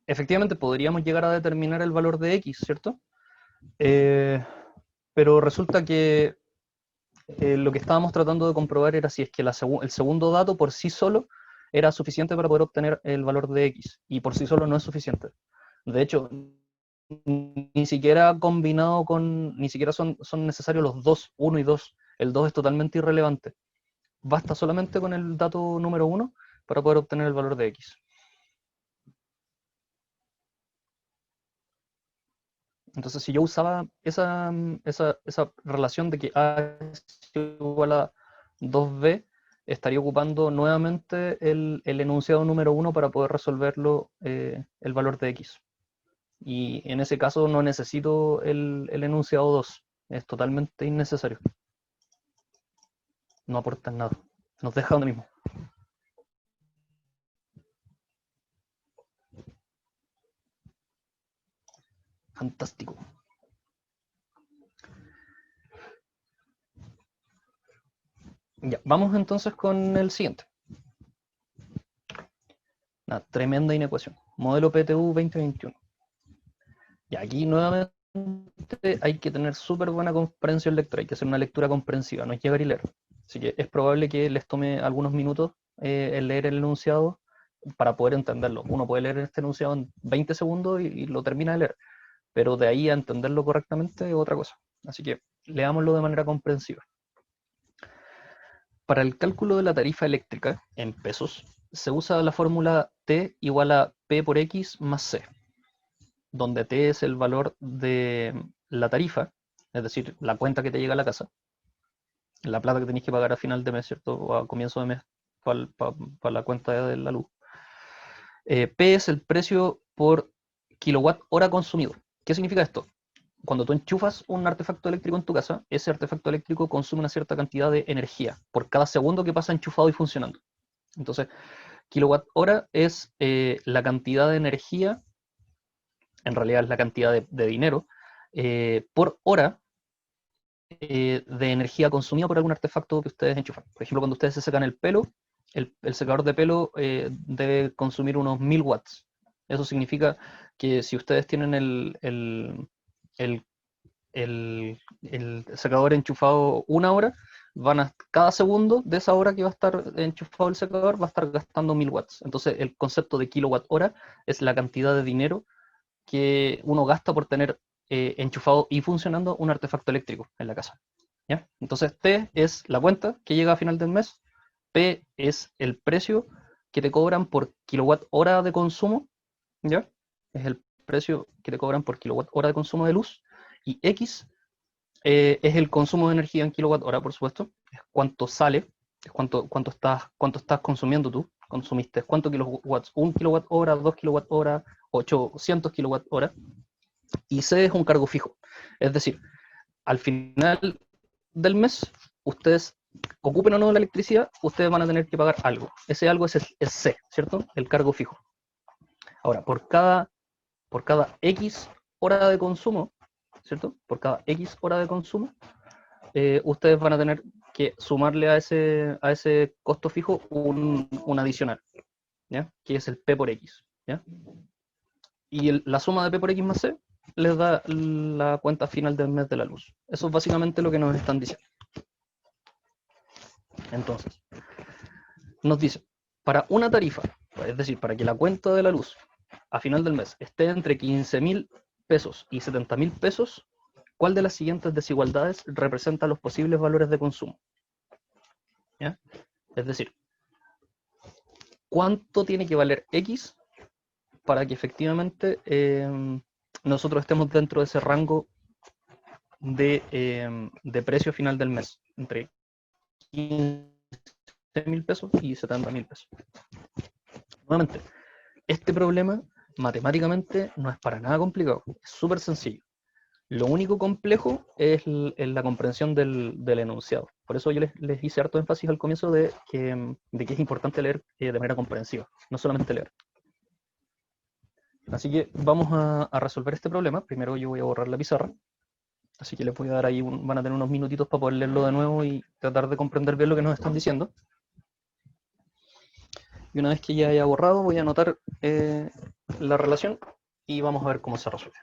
efectivamente podríamos llegar a determinar el valor de X, ¿cierto? Pero resulta que lo que estábamos tratando de comprobar era si es que el segundo dato por sí solo era suficiente para poder obtener el valor de X, y por sí solo no es suficiente. De hecho, ni siquiera combinado ni siquiera son necesarios los dos, 1 y 2. El 2 es totalmente irrelevante. Basta solamente con el dato número 1 para poder obtener el valor de X. Entonces, si yo usaba esa relación de que A es igual a 2B, estaría ocupando nuevamente el enunciado número 1 para poder resolverlo el valor de X. Y en ese caso no necesito el enunciado 2. Es totalmente innecesario. No aporta nada. Nos deja donde mismo. Fantástico. Ya, vamos entonces con el siguiente. Una tremenda inecuación. Modelo PTU 2021. Y aquí nuevamente hay que tener súper buena comprensión lectora, hay que hacer una lectura comprensiva, no es llegar y leer. Así que es probable que les tome algunos minutos el leer el enunciado para poder entenderlo. Uno puede leer este enunciado en 20 segundos y lo termina de leer, pero de ahí a entenderlo correctamente es otra cosa. Así que leámoslo de manera comprensiva. Para el cálculo de la tarifa eléctrica en pesos, se usa la fórmula T igual a P por X más C, donde T es el valor de la tarifa, es decir, la cuenta que te llega a la casa, la plata que tenéis que pagar a final de mes, ¿cierto? O a comienzo de mes para la cuenta de la luz. P es el precio por kilowatt hora consumido. ¿Qué significa esto? Cuando tú enchufas un artefacto eléctrico en tu casa, ese artefacto eléctrico consume una cierta cantidad de energía por cada segundo que pasa enchufado y funcionando. Entonces, kilowatt hora es la cantidad de energía, en realidad es la cantidad de dinero, por hora de energía consumida por algún artefacto que ustedes enchufan. Por ejemplo, cuando ustedes se secan el pelo, el secador de pelo debe consumir unos 1000 watts. Eso significa que si ustedes tienen el, el secador enchufado una hora, cada segundo de esa hora que va a estar enchufado el secador va a estar gastando 1000 watts. Entonces el concepto de kilowatt hora es la cantidad de dinero que uno gasta por tener enchufado y funcionando un artefacto eléctrico en la casa. ¿Ya? Entonces T es la cuenta que llega a final del mes, P es el precio que te cobran por kilowatt hora de consumo, ¿ya? Es el precio que te cobran por kilowatt hora de consumo de luz, y X es el consumo de energía en kilowatt hora, por supuesto, es cuánto sale, es cuánto estás consumiendo tú, consumiste cuántos kilowatts, 1 kilowatt hora, 2 kilowatt hora, 800 kilowatt hora, y C es un cargo fijo, es decir, al final del mes, ustedes ocupen o no la electricidad, ustedes van a tener que pagar algo. Ese algo es C, ¿cierto? El cargo fijo. Ahora, por cada X hora de consumo, ¿cierto? Por cada X hora de consumo, ustedes van a tener que sumarle a ese costo fijo un adicional, ¿ya? Que es el P por X, ¿ya? Y la suma de P por X más C les da la cuenta final del mes de la luz. Eso es básicamente lo que nos están diciendo. Entonces, nos dice, para una tarifa, es decir, para que la cuenta de la luz a final del mes esté entre 15.000 pesos y 70.000 pesos, ¿cuál de las siguientes desigualdades representa los posibles valores de consumo? ¿Ya? Es decir, ¿cuánto tiene que valer X para que efectivamente nosotros estemos dentro de ese rango de precio final del mes, entre 15.000 pesos y 70.000 pesos? Nuevamente, este problema matemáticamente no es para nada complicado, es súper sencillo. Lo único complejo es la comprensión del enunciado. Por eso yo les hice harto énfasis al comienzo de que es importante leer de manera comprensiva, no solamente leer. Así que vamos a resolver este problema. Primero yo voy a borrar la pizarra. Así que les voy a dar ahí, van a tener unos minutitos para poder leerlo de nuevo y tratar de comprender bien lo que nos están diciendo. Y una vez que ya haya borrado, voy a anotar la relación y vamos a ver cómo se resuelve.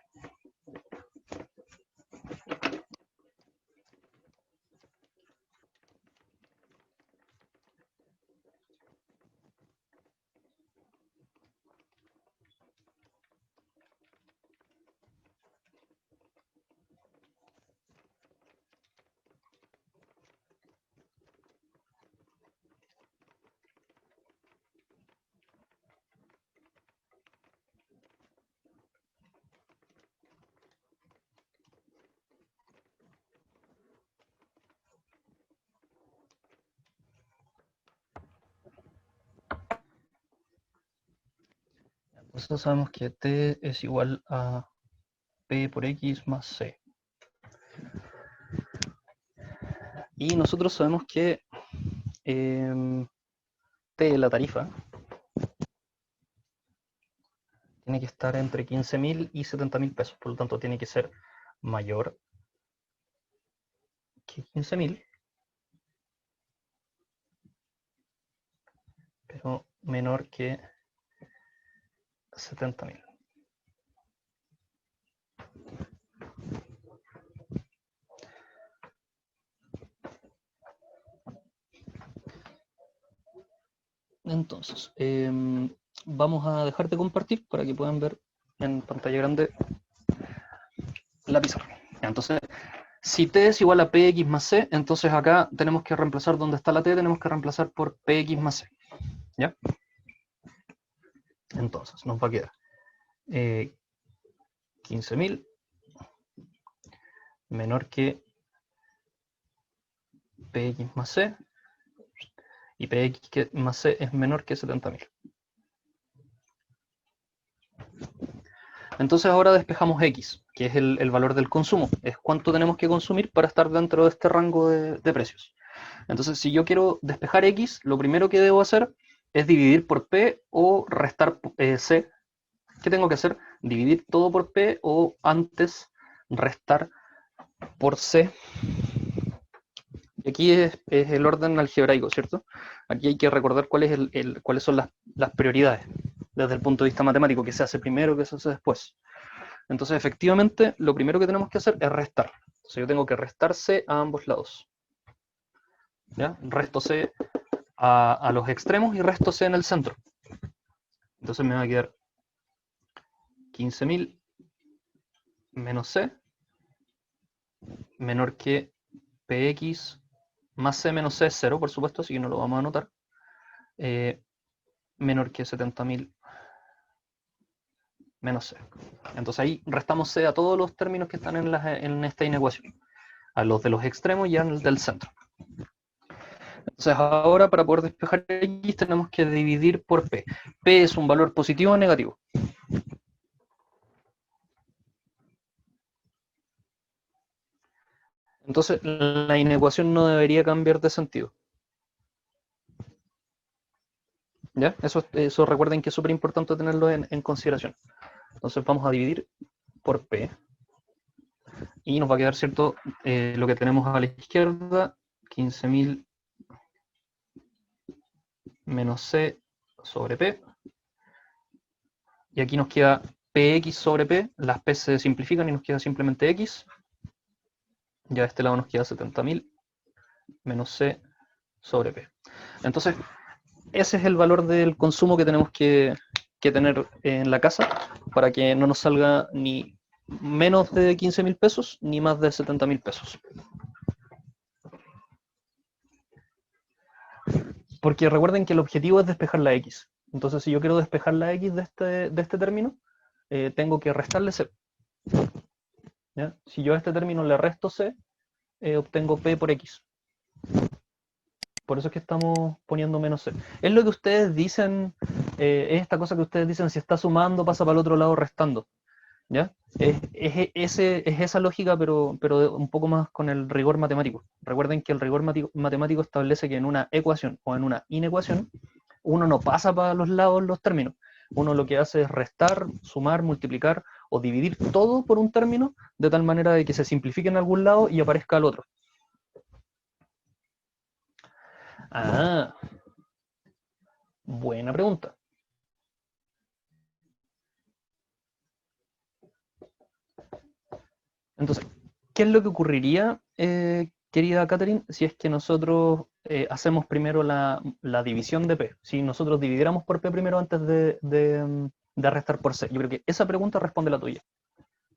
Entonces sabemos que T es igual a P por X más C. Y nosotros sabemos que T, la tarifa, tiene que estar entre 15.000 y 70.000 pesos. Por lo tanto, tiene que ser mayor que 15.000, pero menor que 70.000. Entonces, vamos a dejar de compartir para que puedan ver en pantalla grande la pizarra. Entonces, si T es igual a Px más C, entonces acá tenemos que reemplazar donde está la T, tenemos que reemplazar por Px más C. ¿Ya? Entonces, nos va a quedar 15.000 menor que Px más C, y Px más C es menor que 70.000. Entonces ahora despejamos X, que es el valor del consumo, es cuánto tenemos que consumir para estar dentro de este rango de precios. Entonces, si yo quiero despejar X, lo primero que debo hacer es dividir por P o restar C. ¿Qué tengo que hacer? Dividir todo por P o antes restar por C Aquí es el orden algebraico, ¿cierto? Aquí hay que recordar cuáles son las prioridades desde el punto de vista matemático, que se hace primero, que se hace después. Entonces, efectivamente, lo primero que tenemos que hacer es restar. Entonces, yo tengo que restar C a ambos lados. ¿Ya? Resto C a los extremos y resto C en el centro. Entonces me va a quedar 15.000 menos C menor que Px más C menos C es 0, por supuesto, así que no lo vamos a anotar. Menor que 70.000 menos C. Entonces ahí restamos C a todos los términos que están en esta inecuación. A los de los extremos y al del centro. Entonces ahora para poder despejar X tenemos que dividir por P. P es un valor positivo o negativo. Entonces la inecuación no debería cambiar de sentido. ¿Ya? Eso recuerden que es súper importante tenerlo en consideración. Entonces vamos a dividir por P. Y nos va a quedar, ¿cierto? Lo que tenemos a la izquierda, 15.000 menos C sobre P. Y aquí nos queda Px sobre P. Las P se simplifican y nos queda simplemente X. Ya de este lado nos queda 70.000 menos C sobre P. Entonces, ese es el valor del consumo que tenemos que tener en la casa para que no nos salga ni menos de 15.000 pesos ni más de 70.000 pesos. Porque recuerden que el objetivo es despejar la X. Entonces, si yo quiero despejar la X de este término, tengo que restarle C. ¿Ya? Si yo a este término le resto C, obtengo P por X. Por eso es que estamos poniendo menos C. Es lo que ustedes dicen, es esta cosa que ustedes dicen, si está sumando, pasa para el otro lado restando. ¿Ya? Es esa lógica, pero un poco más con el rigor matemático. Recuerden que el rigor matemático establece que en una ecuación o en una inecuación, uno no pasa para los lados los términos. Uno lo que hace es restar, sumar, multiplicar o dividir todo por un término de tal manera de que se simplifique en algún lado y aparezca al otro. Ah, buena pregunta. Entonces, ¿qué es lo que ocurriría, querida Catherine, si es que nosotros hacemos primero la división de P? Si nosotros dividiéramos por P primero antes de restar por C. Yo creo que esa pregunta responde la tuya.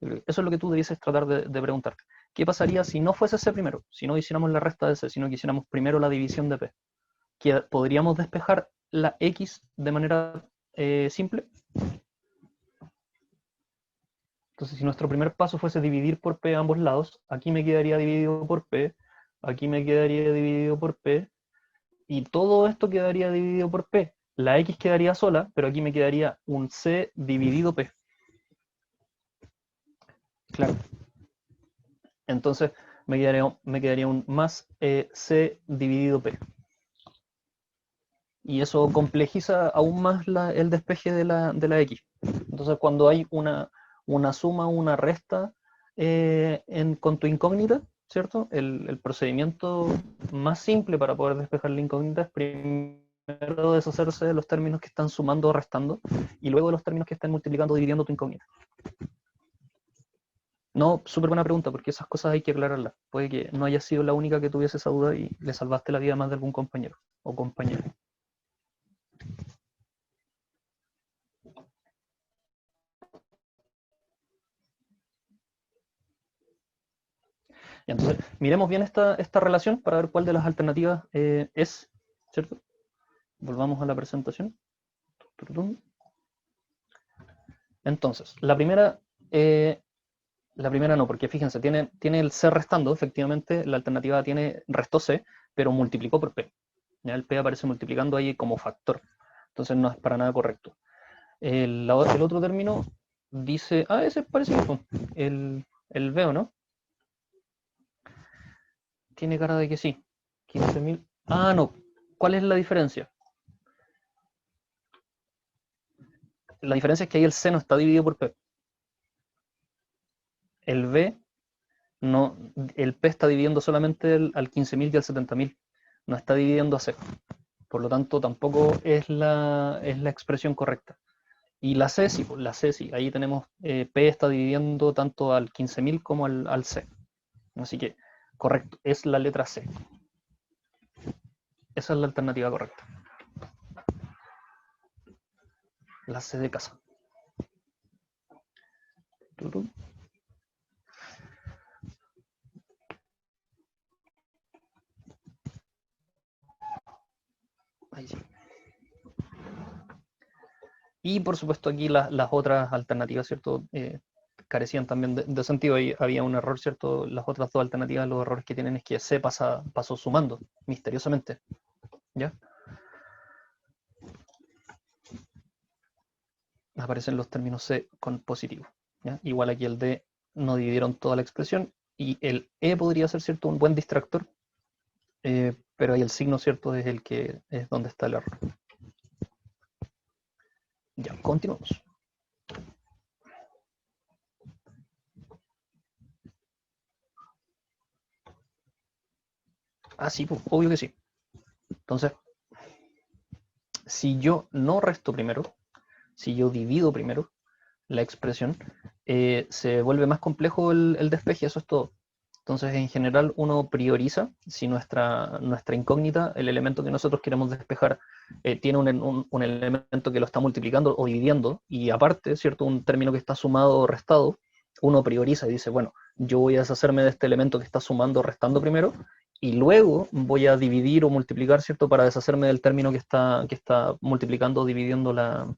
Yo creo que eso es lo que tú debieses tratar de preguntarte. ¿Qué pasaría si no fuese C primero? Si no hiciéramos la resta de C, sino que hiciéramos primero la división de P. ¿Podríamos despejar la X de manera simple? Entonces, si nuestro primer paso fuese dividir por P a ambos lados, aquí me quedaría dividido por P, aquí me quedaría dividido por P, y todo esto quedaría dividido por P. La X quedaría sola, pero aquí me quedaría un C dividido P. Claro. Entonces, me quedaría un más C dividido P. Y eso complejiza aún más el despeje de la X. Entonces, cuando hay una suma, una resta con tu incógnita, ¿cierto? El procedimiento más simple para poder despejar la incógnita es primero deshacerse de los términos que están sumando o restando, y luego de los términos que están multiplicando o dividiendo tu incógnita. No, súper buena pregunta, porque esas cosas hay que aclararlas. Puede que no haya sido la única que tuviese esa duda y le salvaste la vida a más de algún compañero o compañera. Entonces, miremos bien esta relación para ver cuál de las alternativas es, ¿cierto? Volvamos a la presentación. Entonces, la primera no, porque fíjense, tiene el C restando, efectivamente, la alternativa tiene restó C, pero multiplicó por P. ¿Ya? El P aparece multiplicando ahí como factor. Entonces no es para nada correcto. El otro término dice, ese parece mismo, el B, ¿o no? Tiene cara de que sí. 15.000. No. ¿Cuál es la diferencia? La diferencia es que ahí el C no está dividido por P. El B No, el P está dividiendo solamente al 15.000 y al 70.000, no está dividiendo a C. Por lo tanto, tampoco es la expresión correcta. Y la C sí, pues, la C sí, ahí tenemos P está dividiendo tanto al 15.000 como al C. Así que, correcto, es la letra C. Esa es la alternativa correcta. La C de casa. Ahí sí. Y por supuesto aquí las otras alternativas, ¿cierto? Carecían también de sentido. Ahí había un error, ¿cierto? Las otras dos alternativas, los errores que tienen es que C pasó sumando, misteriosamente. ¿Ya? Aparecen los términos C con positivo. ¿Ya? Igual aquí el D no dividieron toda la expresión. Y el E podría ser, ¿cierto? Un buen distractor. Pero ahí el signo, ¿cierto? Es el que es donde está el error. Ya, continuamos. Ah, sí, pues, obvio que sí. Entonces, si yo no resto primero, si yo divido primero la expresión, se vuelve más complejo el despeje, eso es todo. Entonces, en general, uno prioriza si nuestra incógnita, el elemento que nosotros queremos despejar, tiene un elemento que lo está multiplicando o dividiendo, y aparte, ¿cierto? Un término que está sumado o restado, uno prioriza y dice, bueno, yo voy a deshacerme de este elemento que está sumando o restando primero, y luego voy a dividir o multiplicar, ¿cierto? Para deshacerme del término que está multiplicando o dividiendo al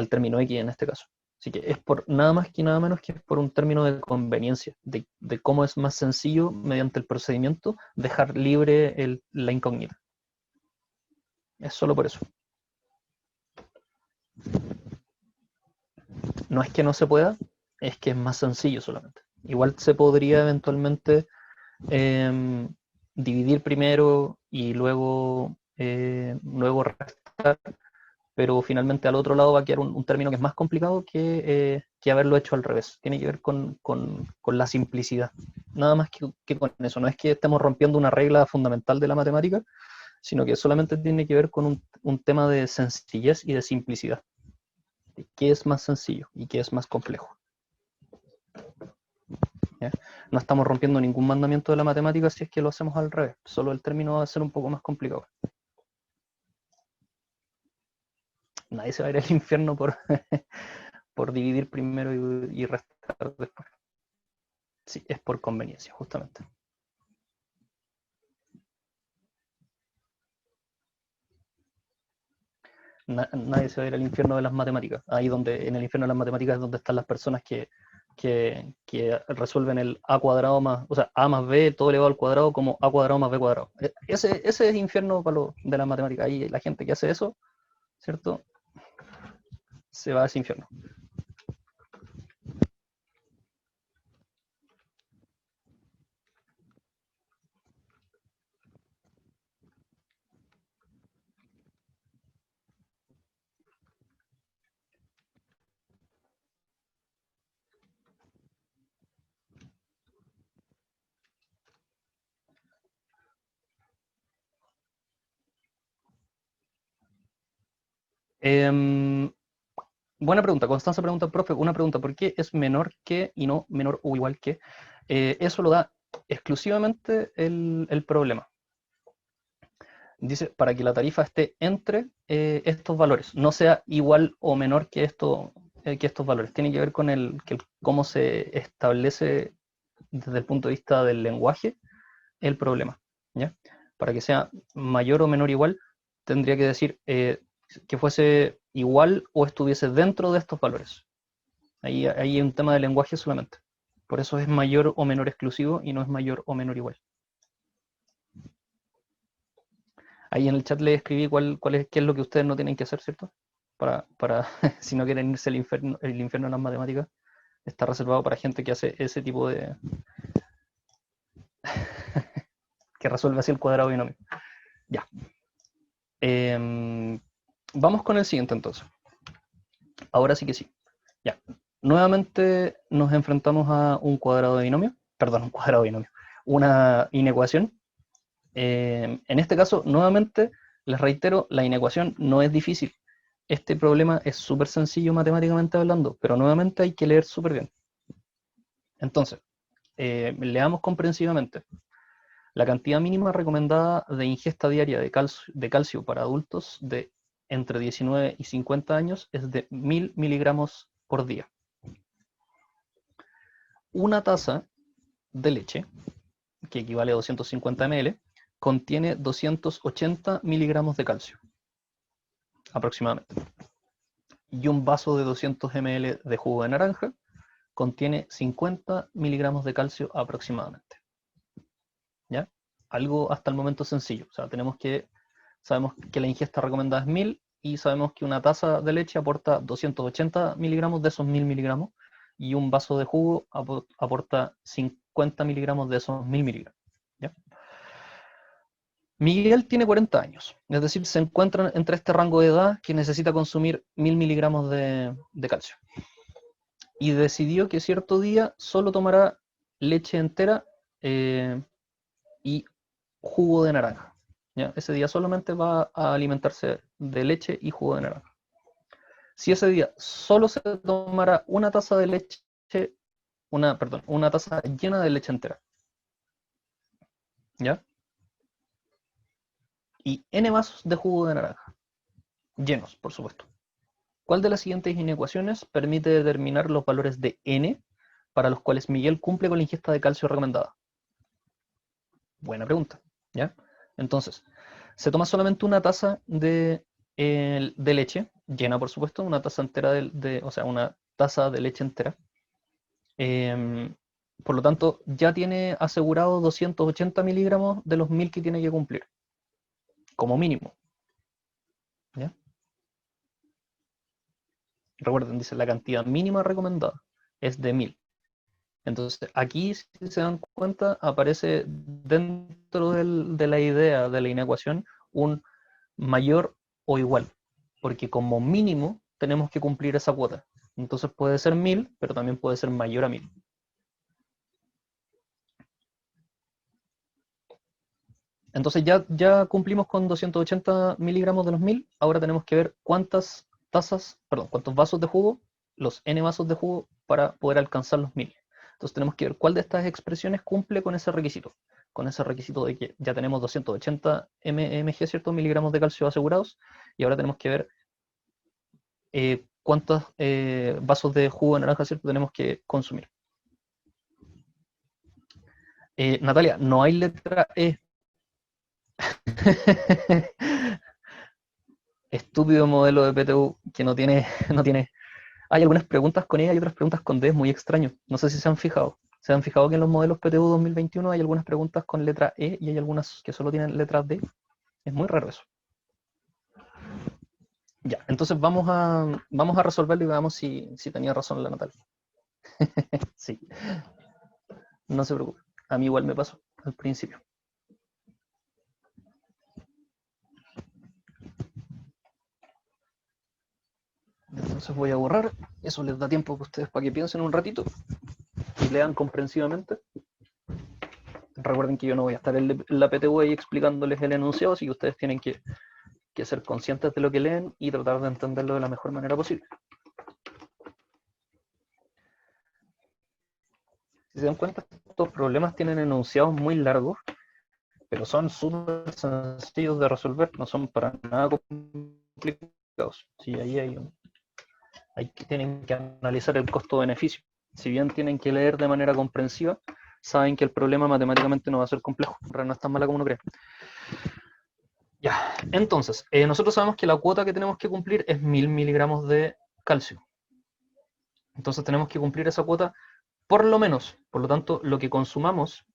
término X en este caso. Así que es por nada más que nada menos que por un término de conveniencia, de cómo es más sencillo, mediante el procedimiento, dejar libre la incógnita. Es solo por eso. No es que no se pueda, es que es más sencillo solamente. Igual se podría eventualmente eh, dividir primero y luego restar, pero finalmente al otro lado va a quedar un término que es más complicado que haberlo hecho al revés. Tiene que ver con la simplicidad. Nada más que con eso. No es que estemos rompiendo una regla fundamental de la matemática, sino que solamente tiene que ver con un tema de sencillez y de simplicidad. De qué es más sencillo y qué es más complejo. ¿Ya? No estamos rompiendo ningún mandamiento de la matemática si es que lo hacemos al revés. Solo el término va a ser un poco más complicado. Nadie se va a ir al infierno por dividir primero y restar después. Sí, es por conveniencia, justamente. Nadie se va a ir al infierno de las matemáticas. Ahí donde, en el infierno de las matemáticas es donde están las personas que resuelven el a cuadrado más, o sea, a más b todo elevado al cuadrado como a cuadrado más b cuadrado. Ese es infierno para de la matemática. Ahí la gente que hace eso, ¿cierto? Se va a ese infierno. Eh, Buena pregunta. Constanza pregunta, profe, una pregunta, ¿por qué es menor que y no menor o igual que? Eso lo da exclusivamente el problema. Dice, para que la tarifa esté entre estos valores, no sea igual o menor que estos valores. Tiene que ver con cómo se establece desde el punto de vista del lenguaje el problema. ¿Ya? Para que sea mayor o menor igual, tendría que decir que fuese igual o estuviese dentro de estos valores. Ahí hay un tema de lenguaje solamente. Por eso es mayor o menor exclusivo y no es mayor o menor igual. Ahí en el chat le escribí qué es lo que ustedes no tienen que hacer, ¿cierto? Para si no quieren irse al infierno de las matemáticas, está reservado para gente que hace ese tipo de... que resuelve así el cuadrado binomio. Ya. Vamos con el siguiente entonces. Ahora sí que sí. Ya. Nuevamente nos enfrentamos a un cuadrado de binomio. perdón, un cuadrado binomio, una inecuación. En este caso, nuevamente, les reitero, la inecuación no es difícil. Este problema es súper sencillo matemáticamente hablando, pero nuevamente hay que leer súper bien. Entonces, leamos comprensivamente. La cantidad mínima recomendada de ingesta diaria de calcio para adultos de entre 19 y 50 años es de 1000 miligramos por día. Una taza de leche, que equivale a 250 ml, contiene 280 miligramos de calcio, aproximadamente. Y un vaso de 200 ml de jugo de naranja contiene 50 miligramos de calcio aproximadamente. ¿Ya? Algo hasta el momento sencillo. O sea, sabemos que la ingesta recomendada es 1000 y sabemos que una taza de leche aporta 280 miligramos de esos 1000 miligramos y un vaso de jugo aporta 50 miligramos de esos 1000 miligramos. ¿Ya? Miguel tiene 40 años, es decir, se encuentra entre este rango de edad que necesita consumir 1000 miligramos de calcio. Y decidió que cierto día solo tomará leche entera y jugo de naranja. ¿Ya? Ese día solamente va a alimentarse de leche y jugo de naranja. Si ese día solo se tomará una taza de leche, una taza llena de leche entera, ¿ya? Y n vasos de jugo de naranja, llenos, por supuesto. ¿Cuál de las siguientes inecuaciones permite determinar los valores de n para los cuales Miguel cumple con la ingesta de calcio recomendada? Buena pregunta, ¿ya? Entonces, se toma solamente una taza de leche, llena por supuesto, una taza entera o sea, una taza de leche entera. Por lo tanto, ya tiene asegurado 280 miligramos de los 1000 que tiene que cumplir, como mínimo. ¿Ya? Recuerden, dice la cantidad mínima recomendada es de 1000. Entonces, aquí, si se dan cuenta, aparece dentro de la idea de la inecuación un mayor o igual, porque como mínimo tenemos que cumplir esa cuota. Entonces puede ser 1000, pero también puede ser mayor a 1000. Entonces ya cumplimos con 280 miligramos de los 1000, ahora tenemos que ver cuántos vasos de jugo, los n vasos de jugo, para poder alcanzar los 1000. Entonces tenemos que ver cuál de estas expresiones cumple con ese requisito de que ya tenemos 280 mg, ¿cierto? Miligramos de calcio asegurados, y ahora tenemos que ver cuántos vasos de jugo de naranja, ¿cierto? Tenemos que consumir. Natalia, no hay letra E. Estúpido modelo de PTU que no tiene. Hay algunas preguntas con E y otras preguntas con D, es muy extraño. No sé si se han fijado. ¿Se han fijado que en los modelos PTU 2021 hay algunas preguntas con letra E y hay algunas que solo tienen letra D? Es muy raro eso. Ya, entonces vamos a resolverlo y veamos si tenía razón la Natalia. Sí, no se preocupe. A mí igual me pasó al principio. Entonces voy a borrar, eso les da tiempo a ustedes para que piensen un ratito y lean comprensivamente. Recuerden que yo no voy a estar en la PTU ahí explicándoles el enunciado, así que ustedes tienen que ser conscientes de lo que leen y tratar de entenderlo de la mejor manera posible. Si se dan cuenta, estos problemas tienen enunciados muy largos, pero son súper sencillos de resolver, no son para nada complicados. Sí, ahí tienen que analizar el costo-beneficio. Si bien tienen que leer de manera comprensiva, saben que el problema matemáticamente no va a ser complejo, no es tan mala como uno cree. Ya, entonces, nosotros sabemos que la cuota que tenemos que cumplir es 1000 miligramos de calcio. Entonces tenemos que cumplir esa cuota por lo menos. Por lo tanto, lo que consumamos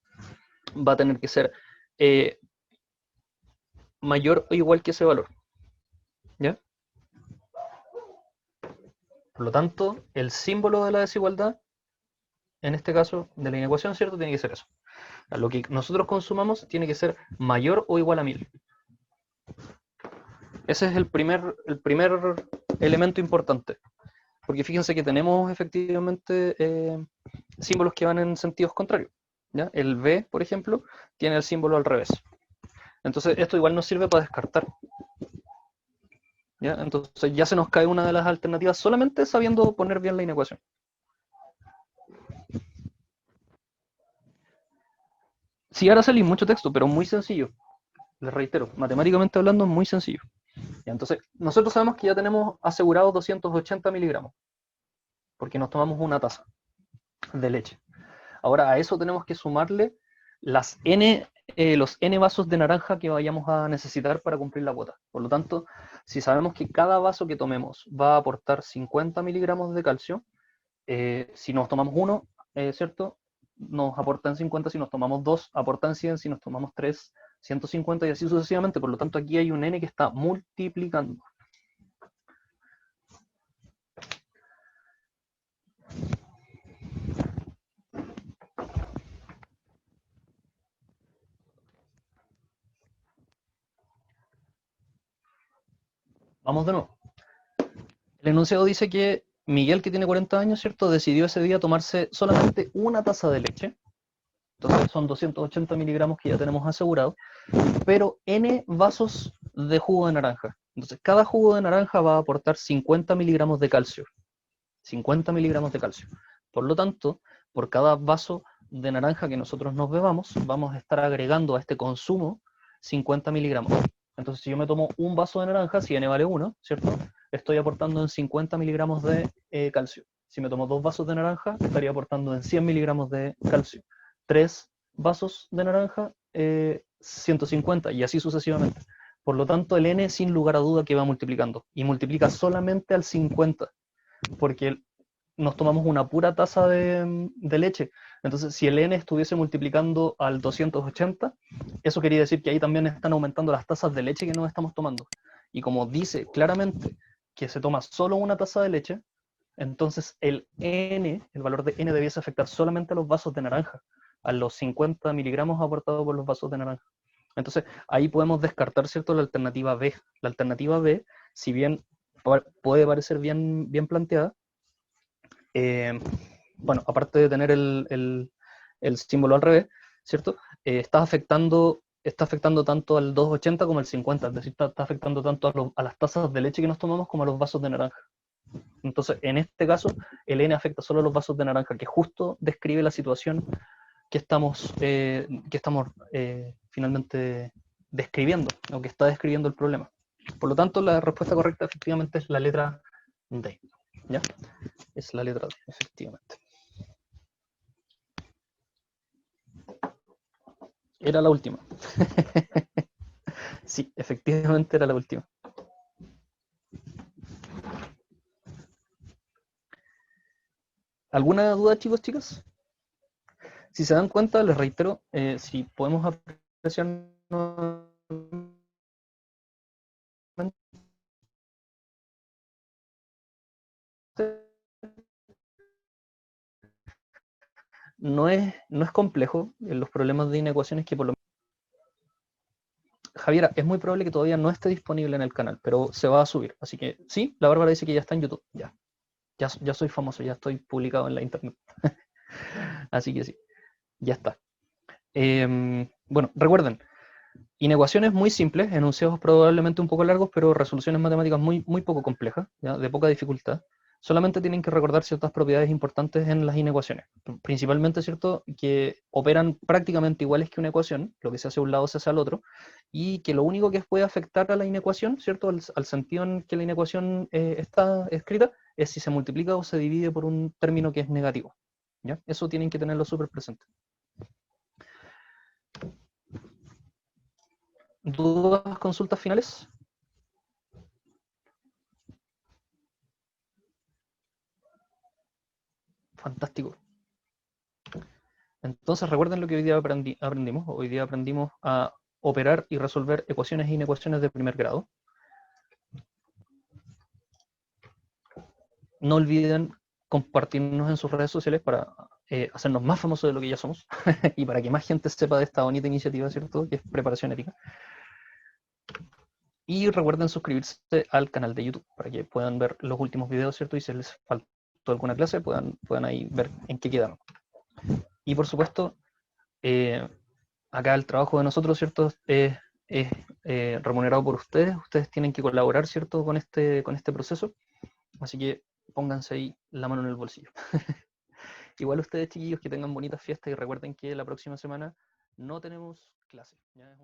va a tener que ser mayor o igual que ese valor. ¿Ya? Por lo tanto, el símbolo de la desigualdad, en este caso, de la inecuación, ¿cierto? Tiene que ser eso. Lo que nosotros consumamos tiene que ser mayor o igual a 1000. Ese es el primer elemento importante. Porque fíjense que tenemos efectivamente símbolos que van en sentidos contrarios. ¿ya? El B, por ejemplo, tiene el símbolo al revés. Entonces esto igual nos sirve para descartar. ¿Ya? Entonces ya se nos cae una de las alternativas solamente sabiendo poner bien la inecuación. Sí, ahora salí mucho texto, pero muy sencillo. Les reitero, matemáticamente hablando, muy sencillo. ¿Ya? Entonces, nosotros sabemos que ya tenemos asegurados 280 miligramos, porque nos tomamos una taza de leche. Ahora a eso tenemos que sumarle las los N vasos de naranja que vayamos a necesitar para cumplir la cuota. Por lo tanto, si sabemos que cada vaso que tomemos va a aportar 50 miligramos de calcio, si nos tomamos uno, ¿cierto? Nos aportan 50, si nos tomamos dos, aportan 100, si nos tomamos tres, 150 y así sucesivamente. Por lo tanto, aquí hay un N que está multiplicando. Vamos de nuevo. El enunciado dice que Miguel, que tiene 40 años, ¿cierto?, decidió ese día tomarse solamente una taza de leche. Entonces son 280 miligramos que ya tenemos asegurado, pero N vasos de jugo de naranja. Entonces cada jugo de naranja va a aportar 50 miligramos de calcio. 50 miligramos de calcio. Por lo tanto, por cada vaso de naranja que nosotros nos bebamos, vamos a estar agregando a este consumo 50 miligramos. Entonces, si yo me tomo un vaso de naranja, si N vale 1, ¿cierto? Estoy aportando en 50 miligramos de calcio. Si me tomo dos vasos de naranja, estaría aportando en 100 miligramos de calcio. Tres vasos de naranja, 150, y así sucesivamente. Por lo tanto, el N, sin lugar a duda, que va multiplicando. Y multiplica solamente al 50, porque nos tomamos una pura taza de leche. Entonces, si el N estuviese multiplicando al 280, eso quería decir que ahí también están aumentando las tazas de leche que nos estamos tomando. Y como dice claramente que se toma solo una taza de leche, entonces el N, el valor de N debiese afectar solamente a los vasos de naranja, a los 50 miligramos aportados por los vasos de naranja. Entonces, ahí podemos descartar, ¿cierto?, la alternativa B. La alternativa B, si bien puede parecer bien planteada, eh, bueno, aparte de tener el símbolo al revés, ¿cierto? Está afectando tanto al 280 como al 50, es decir, está afectando tanto a las tazas de leche que nos tomamos como a los vasos de naranja. Entonces, en este caso, el N afecta solo a los vasos de naranja, que justo describe la situación que estamos finalmente describiendo, o que está describiendo el problema. Por lo tanto, la respuesta correcta efectivamente es la letra D. ¿Ya? Es la letra D, efectivamente. Era la última. Sí, efectivamente era la última. ¿Alguna duda, chicos, chicas? Si se dan cuenta, les reitero, si podemos apreciar no es complejo en los problemas de inecuaciones que por lo menos... Javiera, es muy probable que todavía no esté disponible en el canal, pero se va a subir. Así que sí, la Bárbara dice que ya está en YouTube. Ya soy famoso, ya estoy publicado en la internet. Así que sí, ya está. Bueno, recuerden, inecuaciones muy simples, enunciados probablemente un poco largos, pero resoluciones matemáticas muy poco complejas, ¿ya?, de poca dificultad. Solamente tienen que recordar ciertas propiedades importantes en las inecuaciones. Principalmente, ¿cierto?, que operan prácticamente iguales que una ecuación, lo que se hace a un lado se hace al otro, y que lo único que puede afectar a la inecuación, ¿cierto?, al sentido en que la inecuación está escrita, es si se multiplica o se divide por un término que es negativo. ¿Ya? Eso tienen que tenerlo súper presente. ¿Dudas, consultas finales? Fantástico. Entonces recuerden lo que hoy día aprendimos. Hoy día aprendimos a operar y resolver ecuaciones e inecuaciones de primer grado. No olviden compartirnos en sus redes sociales para hacernos más famosos de lo que ya somos y para que más gente sepa de esta bonita iniciativa, ¿cierto?, que es preparación ética. Y recuerden suscribirse al canal de YouTube para que puedan ver los últimos videos, ¿cierto? Y si les faltó alguna clase, puedan ahí ver en qué quedaron. Y por supuesto, Eh, Acá el trabajo de nosotros, ¿cierto? Es remunerado por ustedes tienen que colaborar, ¿cierto? Con este proceso, así que pónganse ahí la mano en el bolsillo. Igual ustedes, chiquillos, que tengan bonitas fiestas y recuerden que la próxima semana no tenemos clase. ¿Ya?